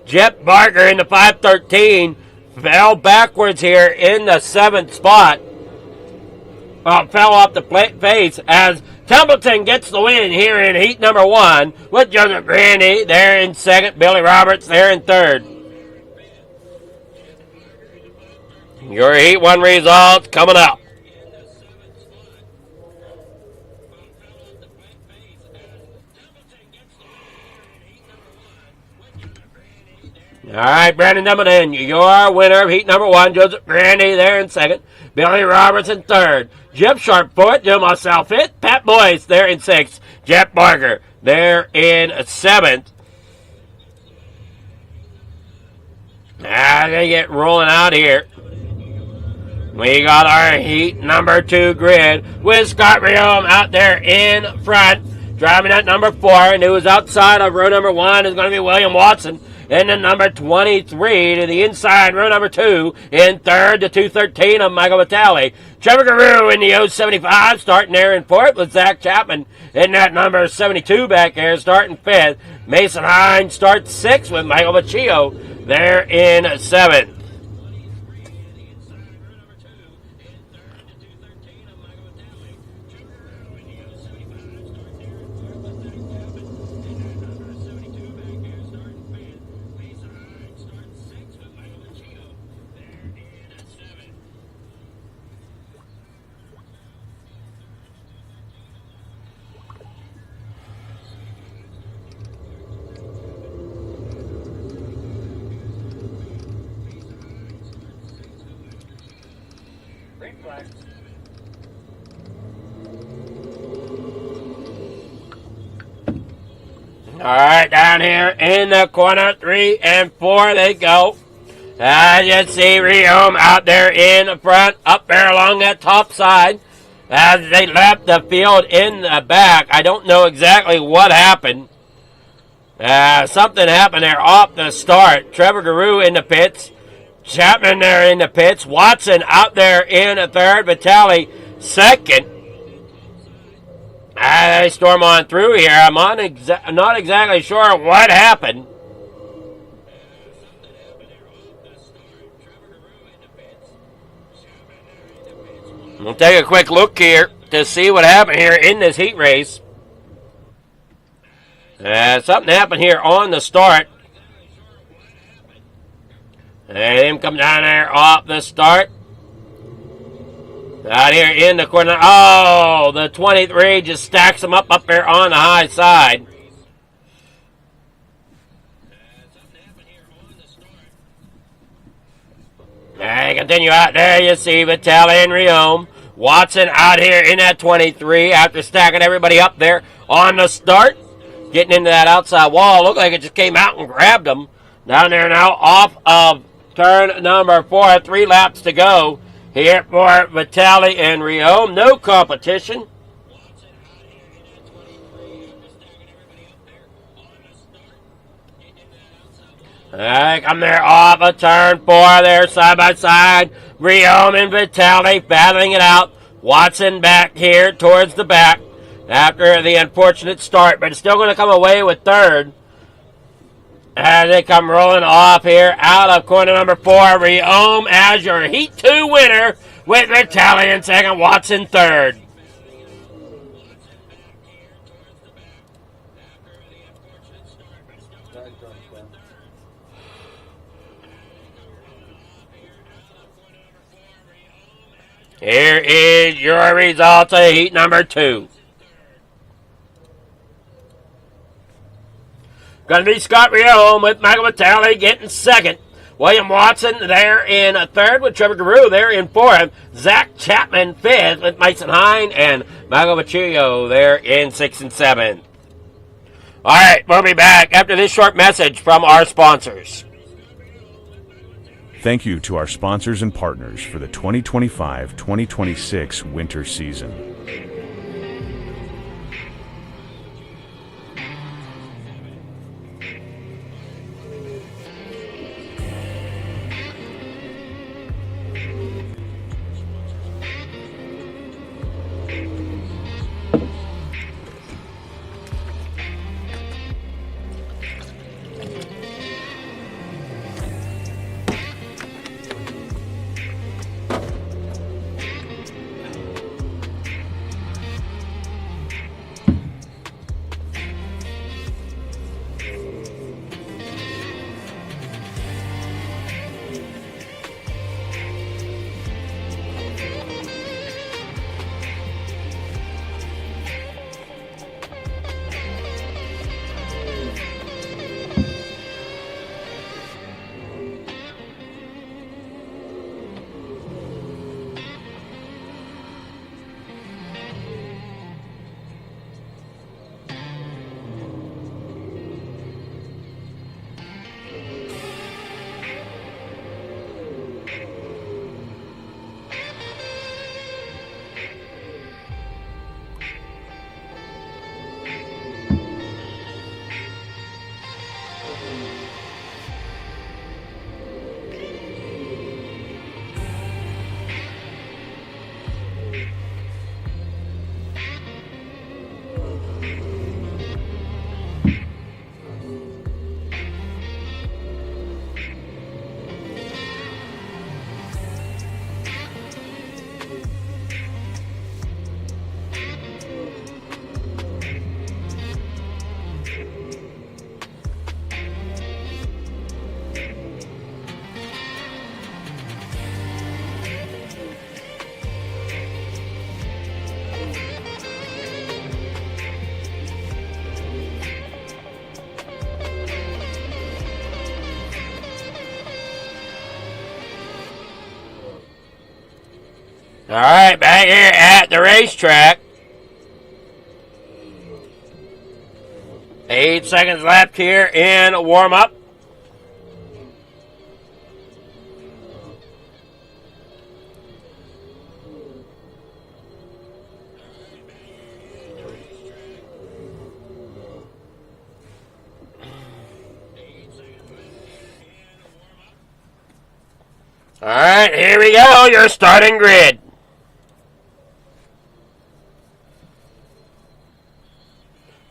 Jeff Barker in the 513 fell backwards here in the 7th spot. Fell off the pace as Templeton gets the win here in heat number 1 with Joseph Grandy there in second, Billy Roberts there in third. Your heat 1 results coming up. All right, Brandon Templeton, your winner of heat number 1. Joseph Grandy there in second. Billy Roberts in third. Jeff Sharp 4th. Joe Marcel 5th. Pat Boyce there in 6th. Jeff Barker there in 7th. As they get rolling out here, we got our heat number 2 grid with Scott Riom out there in front, driving at number 4. And who is outside of row number 1 is going to be William Watson. And then number 23 to the inside, row number 2. In third, the 213 of Michael Vitale. Trevor Guru in the 075, starting there in 4th with Zach Chapman in that number 72 back there, starting 5th. Mason Hines starts 6th with Michael Baccio there in 7th. All right, down here in the corner, 3 and 4 they go. As you see Riom out there in the front, up there along that top side. As they left the field in the back, I don't know exactly what happened. Something happened there off the start. Trevor Guru in the pits. Chapman there in the pits. Watson out there in the third. Vitale second. They storm on through here. I'm not exactly sure what happened. We'll take a quick look here to see what happened here in this heat race. Something happened here on the start. And him come down there off the start. Out here in the corner. Oh, the 23 just stacks him up there on the high side. And continue out there. You see Vitale and Riom. Watson out here in that 23 after stacking everybody up there on the start. Getting into that outside wall. Looked like it just came out and grabbed him. Down there now off of turn number 4. 3 laps to go here for Vitale and Riom. No competition. Come there off a turn 4 there, side by side. Riom and Vitale battling it out. Watson back here towards the back after the unfortunate start, but it's still going to come away with third. As they come rolling off here out of corner number 4. Riom as your Heat 2 winner with Vitale in second, Watson third. Here is your result of heat number 2. Going to be Scott Riom with Michael Vitale getting second. William Watson there in third with Trevor Guru there in fourth. Zach Chapman fifth with Mason Hine and Michael Vacchio there in 6th and 7th. All right, we'll be back after this short message from our sponsors. Thank you to our sponsors and partners for the 2025-2026 winter season. All right, back here at the racetrack. 8 seconds left here in warm-up. All right, here we go, your starting grid.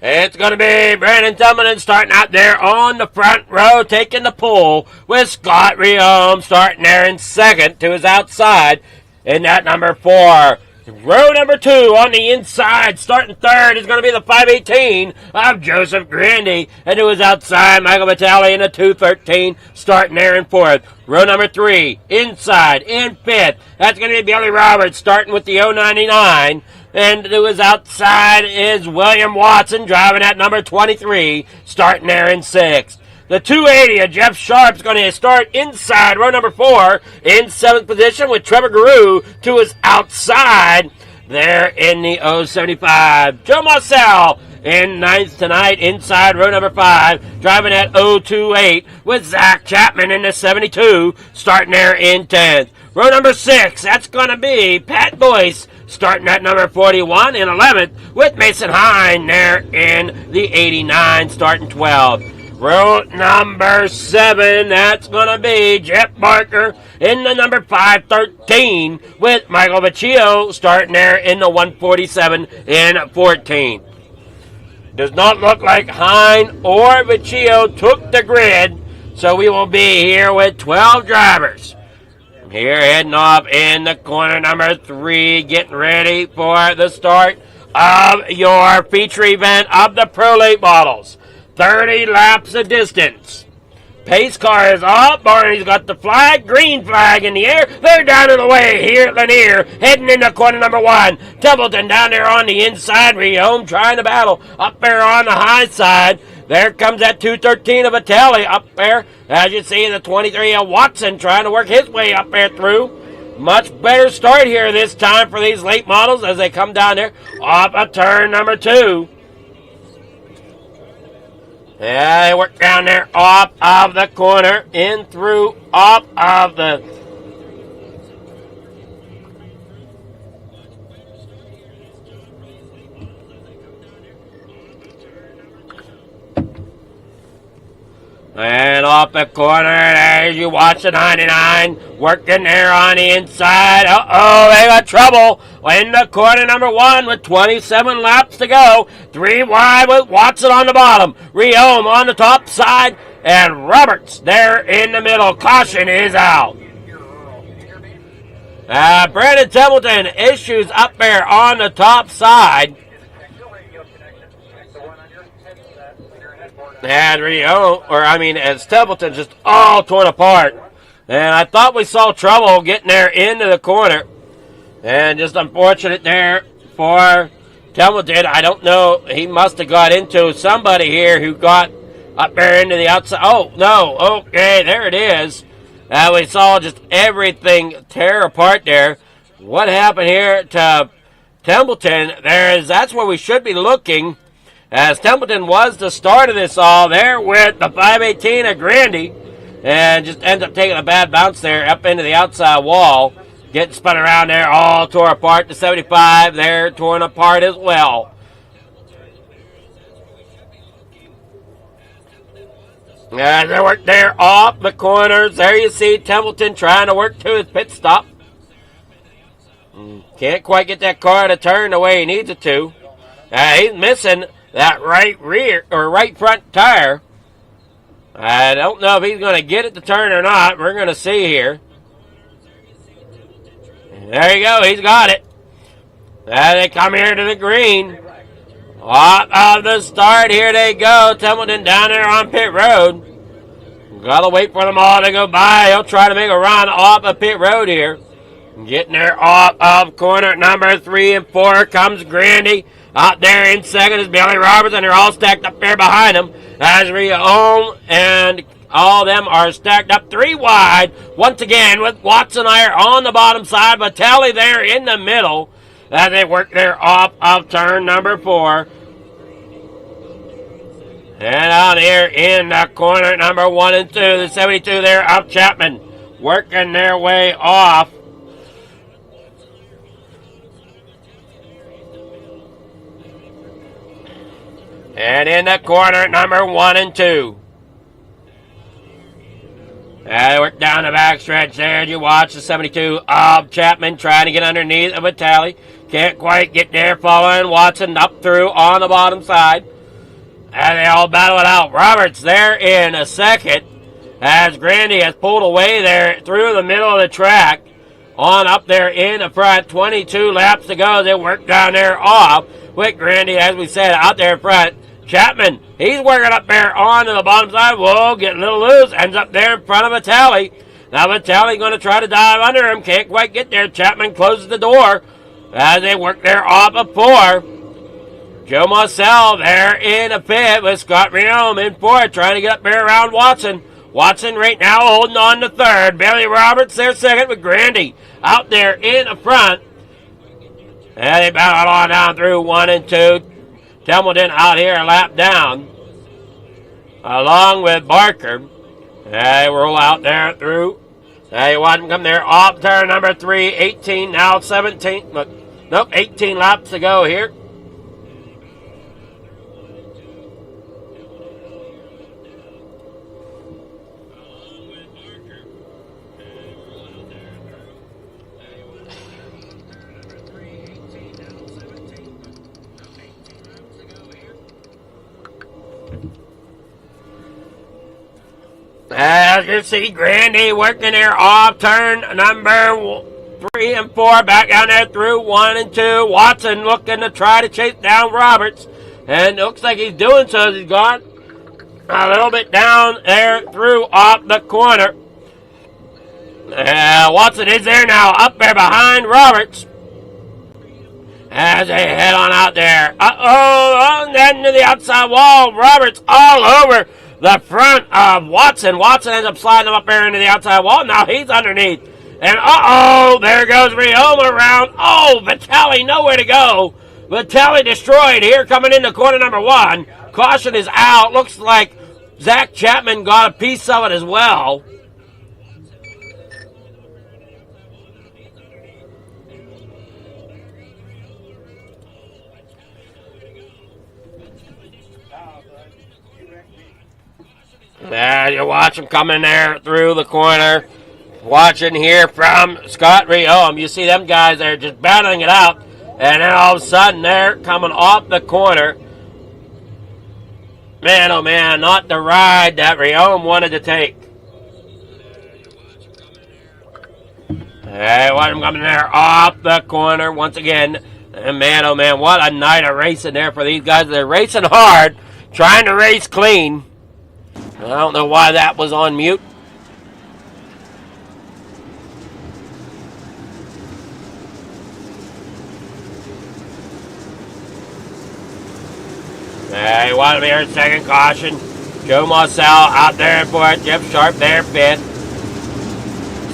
It's going to be Brandon Tillman starting out there on the front row, taking the pole, with Scott Riom starting there in second to his outside in that number 4. Row number 2 on the inside, starting third, is going to be the 518 of Joseph Grandy. And to his outside, Michael Vitale in the 213, starting there in fourth. Row number 3, inside, in fifth. That's going to be Billy Roberts, starting with the 099. And to his outside is William Watson, driving at number 23, starting there in sixth. The 280 of Jeff Sharp's going to start inside row number 4 in 7th position with Trevor Guru to his outside there in the 075. Joe Marcel in 9th tonight inside row number 5, driving at 028 with Zach Chapman in the 72, starting there in 10th. Row number 6, that's going to be Pat Boyce, starting at number 41 in 11th with Mason Hine there in the 89, starting 12. Route number 7, that's going to be Jeff Barker in the number 513 with Michael Vecchio starting there in the 147 and 14. Does not look like Hine or Vecchio took the grid, so we will be here with 12 drivers. Here heading off in the corner number 3, getting ready for the start of your feature event of the Pro Late Models. 30 laps of distance. Pace car is up. Barney's got the flag, green flag in the air. They're down in the way here at Lanier, heading into corner number 1. Templeton down there on the inside. Rehome trying to battle up there on the high side. There comes that 213 of Vitale up there. As you see, the 23 of Watson trying to work his way up there through. Much better start here this time for these late models as they come down there off of turn number 2. Yeah, they work down there off of the corner, in through, off of the... And off the corner, as you watch the 99, working there on the inside. Uh-oh, they got trouble in the corner number 1 with 27 laps to go. 3 wide with Watson on the bottom. Rehome on the top side, and Roberts there in the middle. Caution is out. Brandon Templeton issues up there on the top side. And as Templeton just all torn apart. And I thought we saw trouble getting there into the corner. And just unfortunate there for Templeton. I don't know. He must have got into somebody here who got up there into the outside. Oh, no. Okay, there it is. We saw just everything tear apart there. What happened here to Templeton? That's where we should be looking. As Templeton was the start of this all there with the 518 of Grandy. And just ends up taking a bad bounce there up into the outside wall. Getting spun around there, all tore apart. The 75 there torn apart as well. As they work there off the corners. There you see Templeton trying to work to his pit stop. Can't quite get that car to turn the way he needs it to. He's missing that right front tire. I don't know if he's going to get it to turn or not. We're going to see here. There you go. He's got it. And they come here to the green. Off of the start. Here they go. Templeton down there on pit road. Got to wait for them all to go by. He'll try to make a run off of pit road here. Getting there off of corner number 3 and 4 comes Grandy. Out there in second is Billy Roberts, and they're all stacked up there behind him. As Rehome and all of them are stacked up 3 wide. Once again, with Watson there on the bottom side, Vitale there in the middle. As they work there off of turn number 4. And out here in the corner number 1 and 2, the 72 there of Chapman. Working their way off. And in the corner, number 1 and 2. They work down the backstretch there. You watch the 72 of Chapman trying to get underneath of Vitale. Can't quite get there. Following Watson up through on the bottom side. And they all battle it out. Roberts there in a second. As Grandy has pulled away there through the middle of the track. On up there in the front. 22 laps to go. They work down there off. With Grandy, as we said, out there in front. Chapman, he's working up there onto the bottom side. Whoa, getting a little loose. Ends up there in front of Vitale. Now Vitale going to try to dive under him. Can't quite get there. Chapman closes the door as they work there off of 4. Joe Marcel there in a pit with Scott Rehome in 4. Trying to get up there around Watson. Watson right now holding on to 3rd. Billy Roberts there 2nd with Grandy out there in the front. And they battle on down through 1 and 2. Templeton out here a lap down. Along with Barker. They roll out there through. They watch them come there off turn number 3. 18, now 17. Nope, 18 laps to go here. As you see, Grandy working there off turn number 3 and 4. Back down there through 1 and 2. Watson looking to try to chase down Roberts. And it looks like he's doing so as he's gone a little bit down there through off the corner. Watson is there now, up there behind Roberts. As they head on out there. And then to the outside wall. Roberts all over the front of Watson. Watson ends up sliding him up there into the outside wall. Now he's underneath. And there goes Riom around. Vitale nowhere to go. Vitale destroyed here coming into corner number 1. Caution is out. Looks like Zach Chapman got a piece of it as well. You watch him coming there through the corner. Watching here from Scott Riom. You see them guys there just battling it out. And then all of a sudden they're coming off the corner. Man, oh man, not the ride that Riom wanted to take. Hey, watch him coming there off the corner once again. And man, oh man, what a night of racing there for these guys. They're racing hard, trying to race clean. I don't know why that was on mute. Hey, watch him here, second caution. Joe Marcel out there for it. Jeff Sharp there, fifth.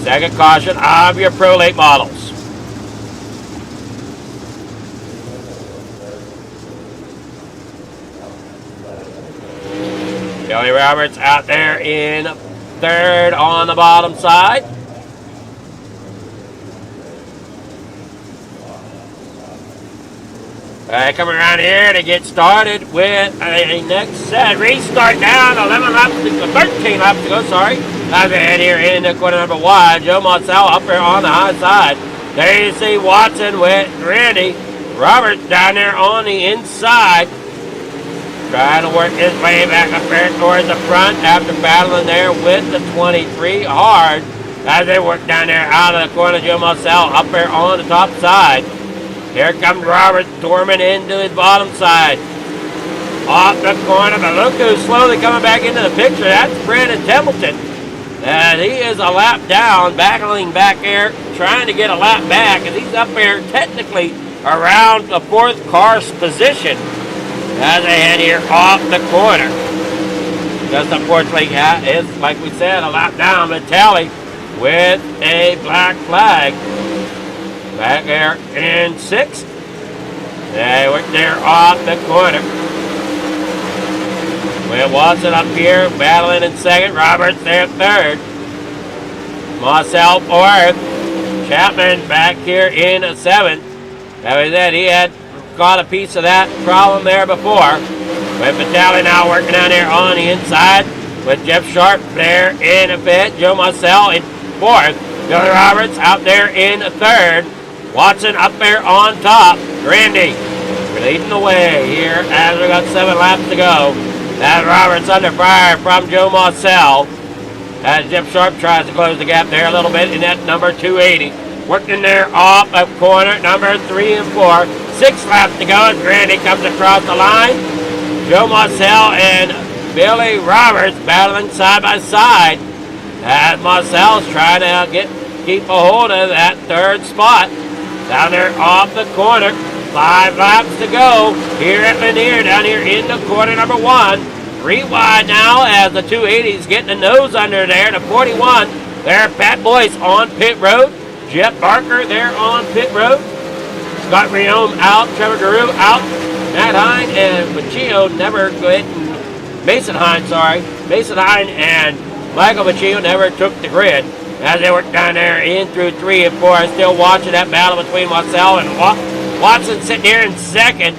Second caution of your Pro Late models. Joey Roberts out there in third on the bottom side. Coming around here to get started with a next set. Restart down, 13 laps to go, sorry. As they head here into corner number 1. Joe Marcel up there on the high side. There you see Watson with Randy. Roberts down there on the inside. Trying to work his way back up there towards the front after battling there with the 23 hard. As they work down there out of the corner, Joe Marcel up there on the top side. Here comes Robert Dorman into his bottom side. Off the corner, but look who's slowly coming back into the picture. That's Brandon Templeton. And he is a lap down, battling back there, trying to get a lap back. And he's up there technically around the 4th car's position as they head here off the corner. Just unfortunately, it's, like we said, a lap down, but Tally with a black flag. Back there in 6th. They were there off the corner. With Watson up here, battling in 2nd. Roberts there 3rd. Marcel 4th. Chapman back here in 7th. That was it. He had got a piece of that problem there before. With Vitale now working down there on the inside. With Jeff Sharp there in 5th. Joe Marcel in 4th. Billy Roberts out there in 3rd. Watson up there on top. Randy leading the way here as we got 7 laps to go. As Roberts under fire from Joe Marcel. As Jeff Sharp tries to close the gap there a little bit in that number 280. Working there off of corner number 3 and 4. 6 laps to go as Randy comes across the line. Joe Marcel and Billy Roberts battling side by side. As Marcel's trying to keep a hold of that 3rd spot. Down there off the corner. 5 laps to go here at Lanier down here in the corner number 1. 3 wide now as the 280's getting the nose under there to 41. There, Pat Boyce on pit road. Jeff Barker there on pit road. Scott Riom out. Trevor Giroux out. Matt Hine and Machio never getting. Mason Hine and Michael Machio never took the grid. As they work down there in through 3 and 4, still watching that battle between Marcel and Watson sitting here in 2nd.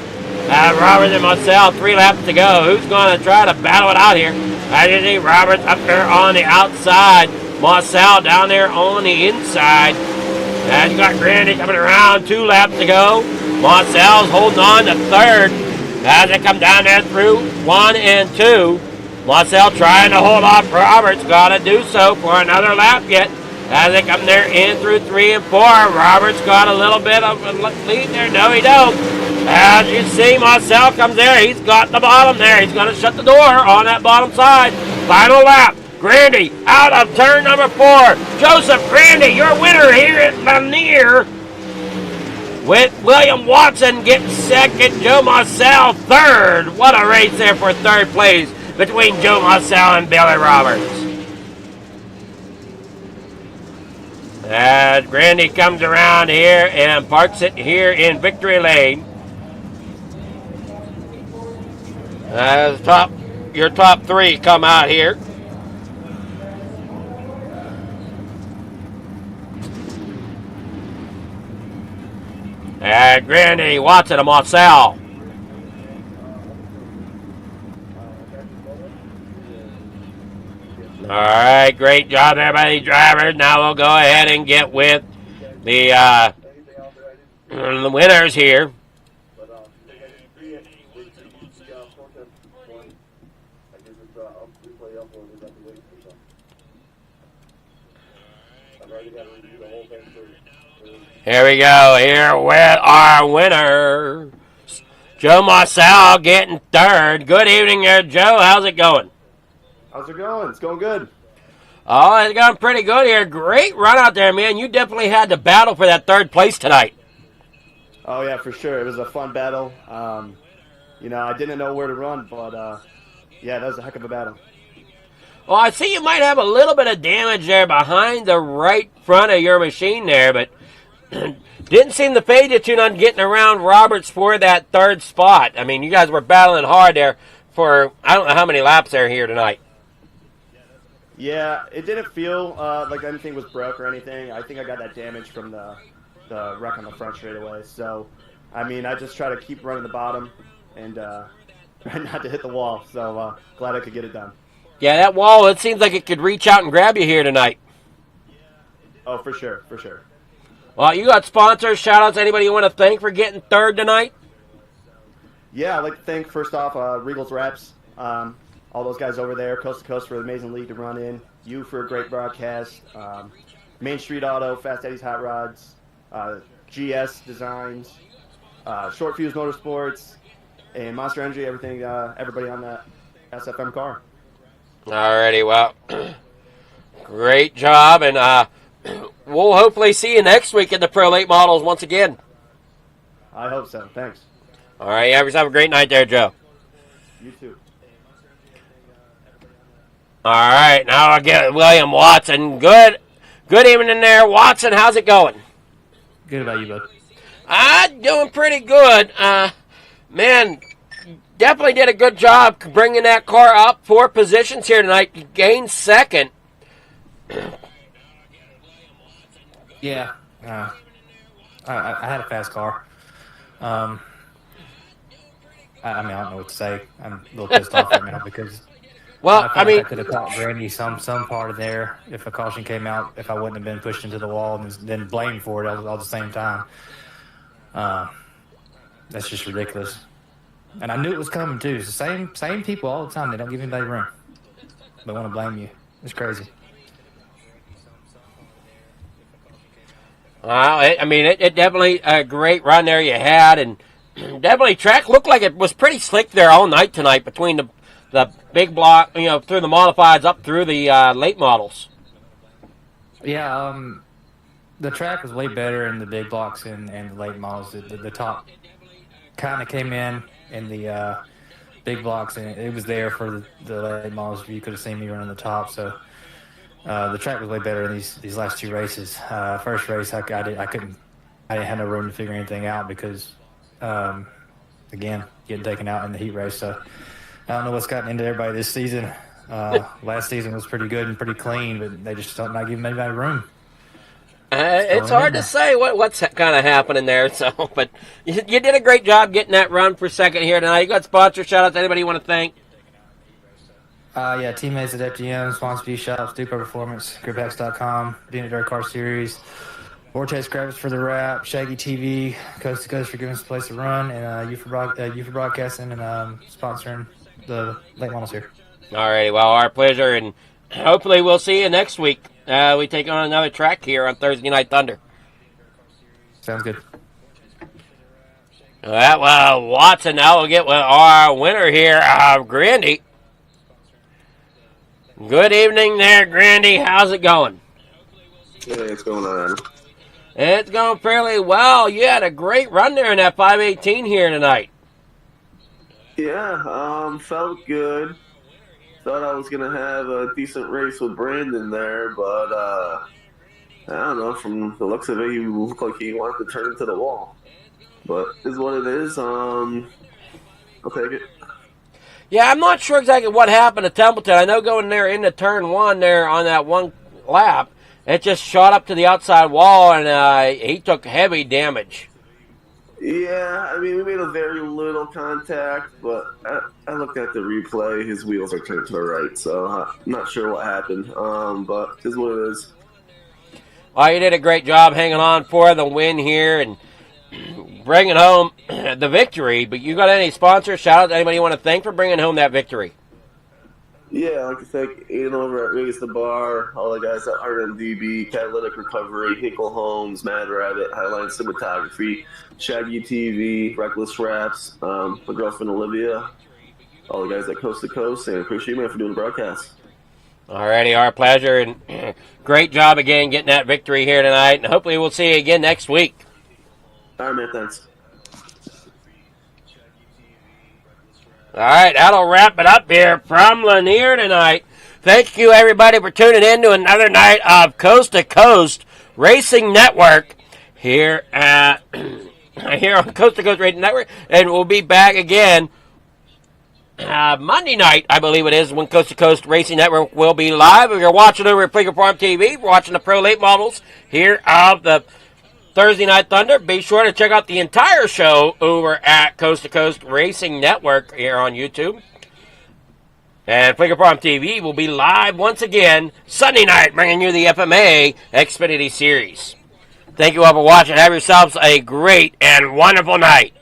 Roberts and Marcel, 3 laps to go. Who's going to try to battle it out here? As you see Roberts up there on the outside. Marcel down there on the inside. As you got Grandy coming around, 2 laps to go. Marcel's holding on to 3rd. As they come down there through 1 and 2. Marcel trying to hold off Roberts. Got to do so for another lap yet. As they come there in through 3 and 4. Roberts got a little bit of a lead there. No, he don't. As you see, Marcel comes there. He's got the bottom there. He's going to shut the door on that bottom side. Final lap. Grandy out of turn number 4. Joseph Grandy, your winner here at Lanier. With William Watson getting second. Joe Marcel third. What a race there for third place between Joe Marcel and Billy Roberts. As Grandy comes around here and parks it here in Victory Lane. As your top 3 come out here. And Grandy, Watson, and Marcel. All right, great job, everybody, drivers. Now we'll go ahead and get with the winners here. Here we go, here with our winner, Joe Marcel getting third. Good evening there, Joe. How's it going? How's it going? It's going good. Oh, it's going pretty good here. Great run out there, man. You definitely had to battle for that third place tonight. Oh, yeah, for sure. It was a fun battle. You know, I didn't know where to run, but, yeah, that was a heck of a battle. Well, I see you might have a little bit of damage there behind the right front of your machine there, but didn't seem to fade you too on getting around Roberts for that third spot. I mean, you guys were battling hard there for, I don't know how many laps there here tonight. Yeah, it didn't feel like anything was broke or anything. I think I got that damage from the wreck on the front straightaway. So, I mean, I just try to keep running the bottom and try not to hit the wall. So, glad I could get it done. Yeah, that wall, it seems like it could reach out and grab you here tonight. Oh, for sure, for sure. Well, you got sponsors, shout-outs, anybody you want to thank for getting third tonight? Yeah, I'd like to thank, first off, Regal's Wraps, all those guys over there, Coast to Coast for an amazing league to run in, you for a great broadcast, Main Street Auto, Fast Eddie's Hot Rods, GS Designs, Short Fuse Motorsports, and Monster Energy, everything, everybody on that SFM car. Alrighty, well, great job, and we'll hopefully see you next week in the Pro Late Models once again. I hope so. Thanks. All right, have a great night there, Joe. You too. All right, now I'll get William Watson. Good evening there, Watson. How's it going? Good about you, bud. I'm doing pretty good. Man, definitely did a good job bringing that car up 4 positions here tonight. You gained second. Yeah, I had a fast car. I mean, I don't know what to say. I'm a little pissed off right now because I mean, I could have caught Grandy some part of there if a caution came out, if I wouldn't have been pushed into the wall and then blamed for it all at the same time. That's just ridiculous. And I knew it was coming too. It's the same people all the time. They don't give anybody room. They want to blame you. It's crazy. Well, it definitely a great run there you had, and definitely track looked like it was pretty slick there all night tonight between the big block, through the modifieds up through the late models. Yeah, the track was way better in the big blocks and the late models. The top kind of came in the big blocks, and it was there for the late models. You could have seen me running the top, so. The track was way better in these last 2 races. First race, I didn't have no room to figure anything out because, again, getting taken out in the heat race. So I don't know what's gotten into everybody this season. Last season was pretty good and pretty clean, but they just don't not giving anybody room. It's hard to say what's kind of happening there. So, but you did a great job getting that run for second here tonight. You got sponsor shout outs. Anybody you want to thank? Yeah, teammates at FGM, Sponsor View Shops, Duper Performance, GripX.com, Unit Dirt Car Series, Vortex Graphics for the Wrap, Shaggy TV, Coast to Coast for giving us a place to run, and you for broadcasting and sponsoring the late models here. Alrighty, well, our pleasure, and hopefully we'll see you next week. We take on another track here on Thursday Night Thunder. Sounds good. All right, well, Watson, now we'll get with our winner here, Grandy. Good evening there, Grandy. How's it going? Yeah, it's going on. It's going fairly well. You had a great run there in that 518 here tonight. Yeah, felt good. Thought I was going to have a decent race with Brandon there, but I don't know. From the looks of it, he looked like he wanted to turn into the wall. But is what it is. I'll take it. Yeah, I'm not sure exactly what happened to Templeton. I know going there into turn one there on that one lap, it just shot up to the outside wall, and he took heavy damage. Yeah, I mean, we made a very little contact, but I looked at the replay. His wheels are turned to the right, so I'm not sure what happened. But is what it is. Well, you did a great job hanging on for the win here and bringing home the victory. But you got any sponsors? Shout out to anybody you want to thank for bringing home that victory. Yeah, I'd like to thank Aiden over at Raise the Bar, all the guys at RMDB, Catalytic Recovery, Hinkle Homes, Mad Rabbit, Highline Cinematography, Shaggy TV, Reckless Raps, my girlfriend Olivia, all the guys at Coast to Coast, and appreciate you, man, for doing the broadcast. Alrighty, our pleasure, and great job again getting that victory here tonight, and hopefully we'll see you again next week. All right, man, thanks. All right, that'll wrap it up here from Lanier tonight. Thank you, everybody, for tuning in to another night of Coast to Coast Racing Network here at here on Coast to Coast Racing Network, and we'll be back again Monday night, I believe it is, when Coast to Coast Racing Network will be live. If you're watching over at Figure Farm TV, watching the Pro Late Models here of the Thursday Night Thunder, be sure to check out the entire show over at Coast to Coast Racing Network here on YouTube. And Figure Farm TV will be live once again Sunday night, bringing you the FMA Xfinity Series. Thank you all for watching. Have yourselves a great and wonderful night.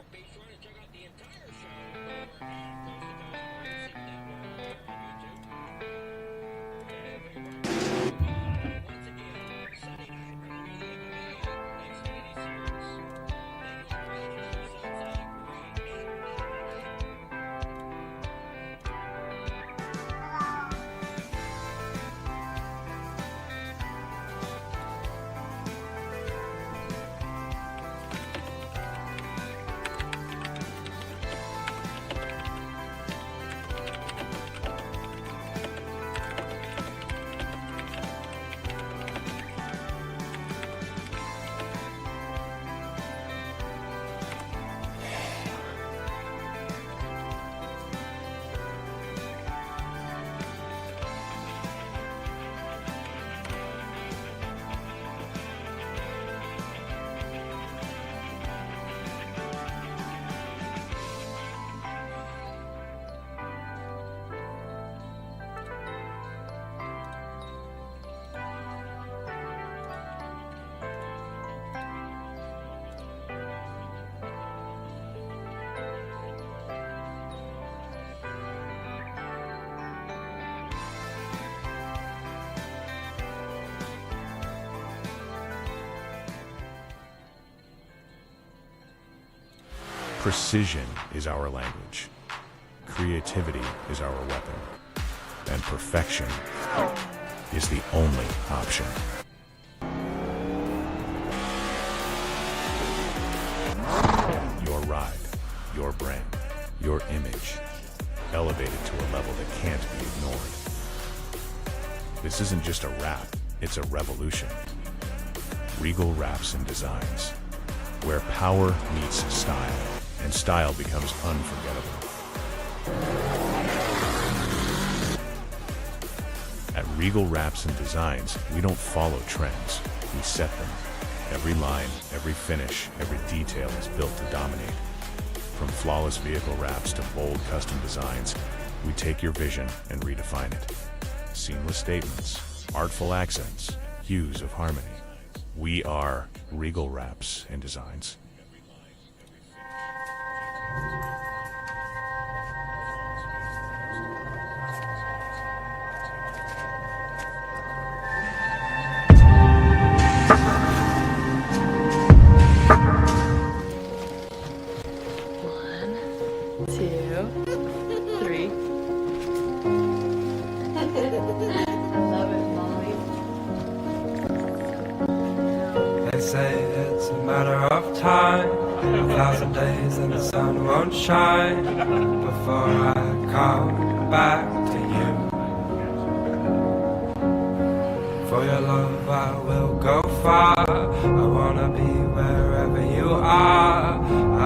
Precision is our language. Creativity is our weapon. And perfection is the only option. Your ride, your brand, your image, elevated to a level that can't be ignored. This isn't just a wrap, it's a revolution. Regal Wraps and Designs, where power meets style, and style becomes unforgettable. At Regal Wraps and Designs, we don't follow trends, we set them. Every line, every finish, every detail is built to dominate. From flawless vehicle wraps to bold custom designs, we take your vision and redefine it. Seamless statements, artful accents, hues of harmony. We are Regal Wraps and Designs. say it's a matter of time. 1,000 days and the sun won't shine before I come back to you. For your love I will go far. I wanna be wherever you are.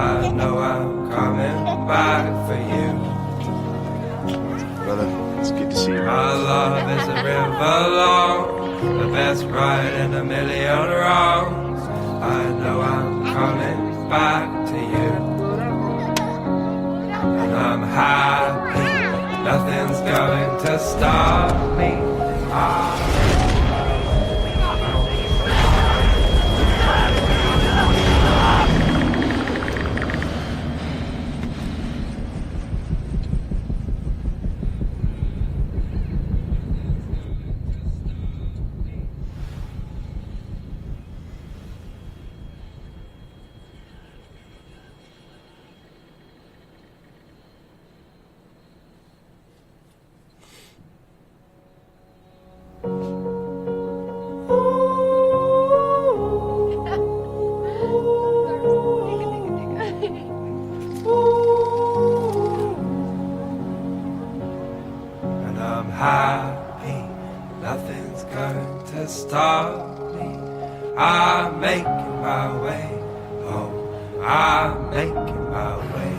I know I'm coming back for you. Brother, it's good to see you. Our love is a river long, the best ride in a million wrongs. I know I'm coming back to you. And I'm happy, nothing's going to stop me. And I'm happy, nothing's going to stop me. I'm making my way home. I'm making my way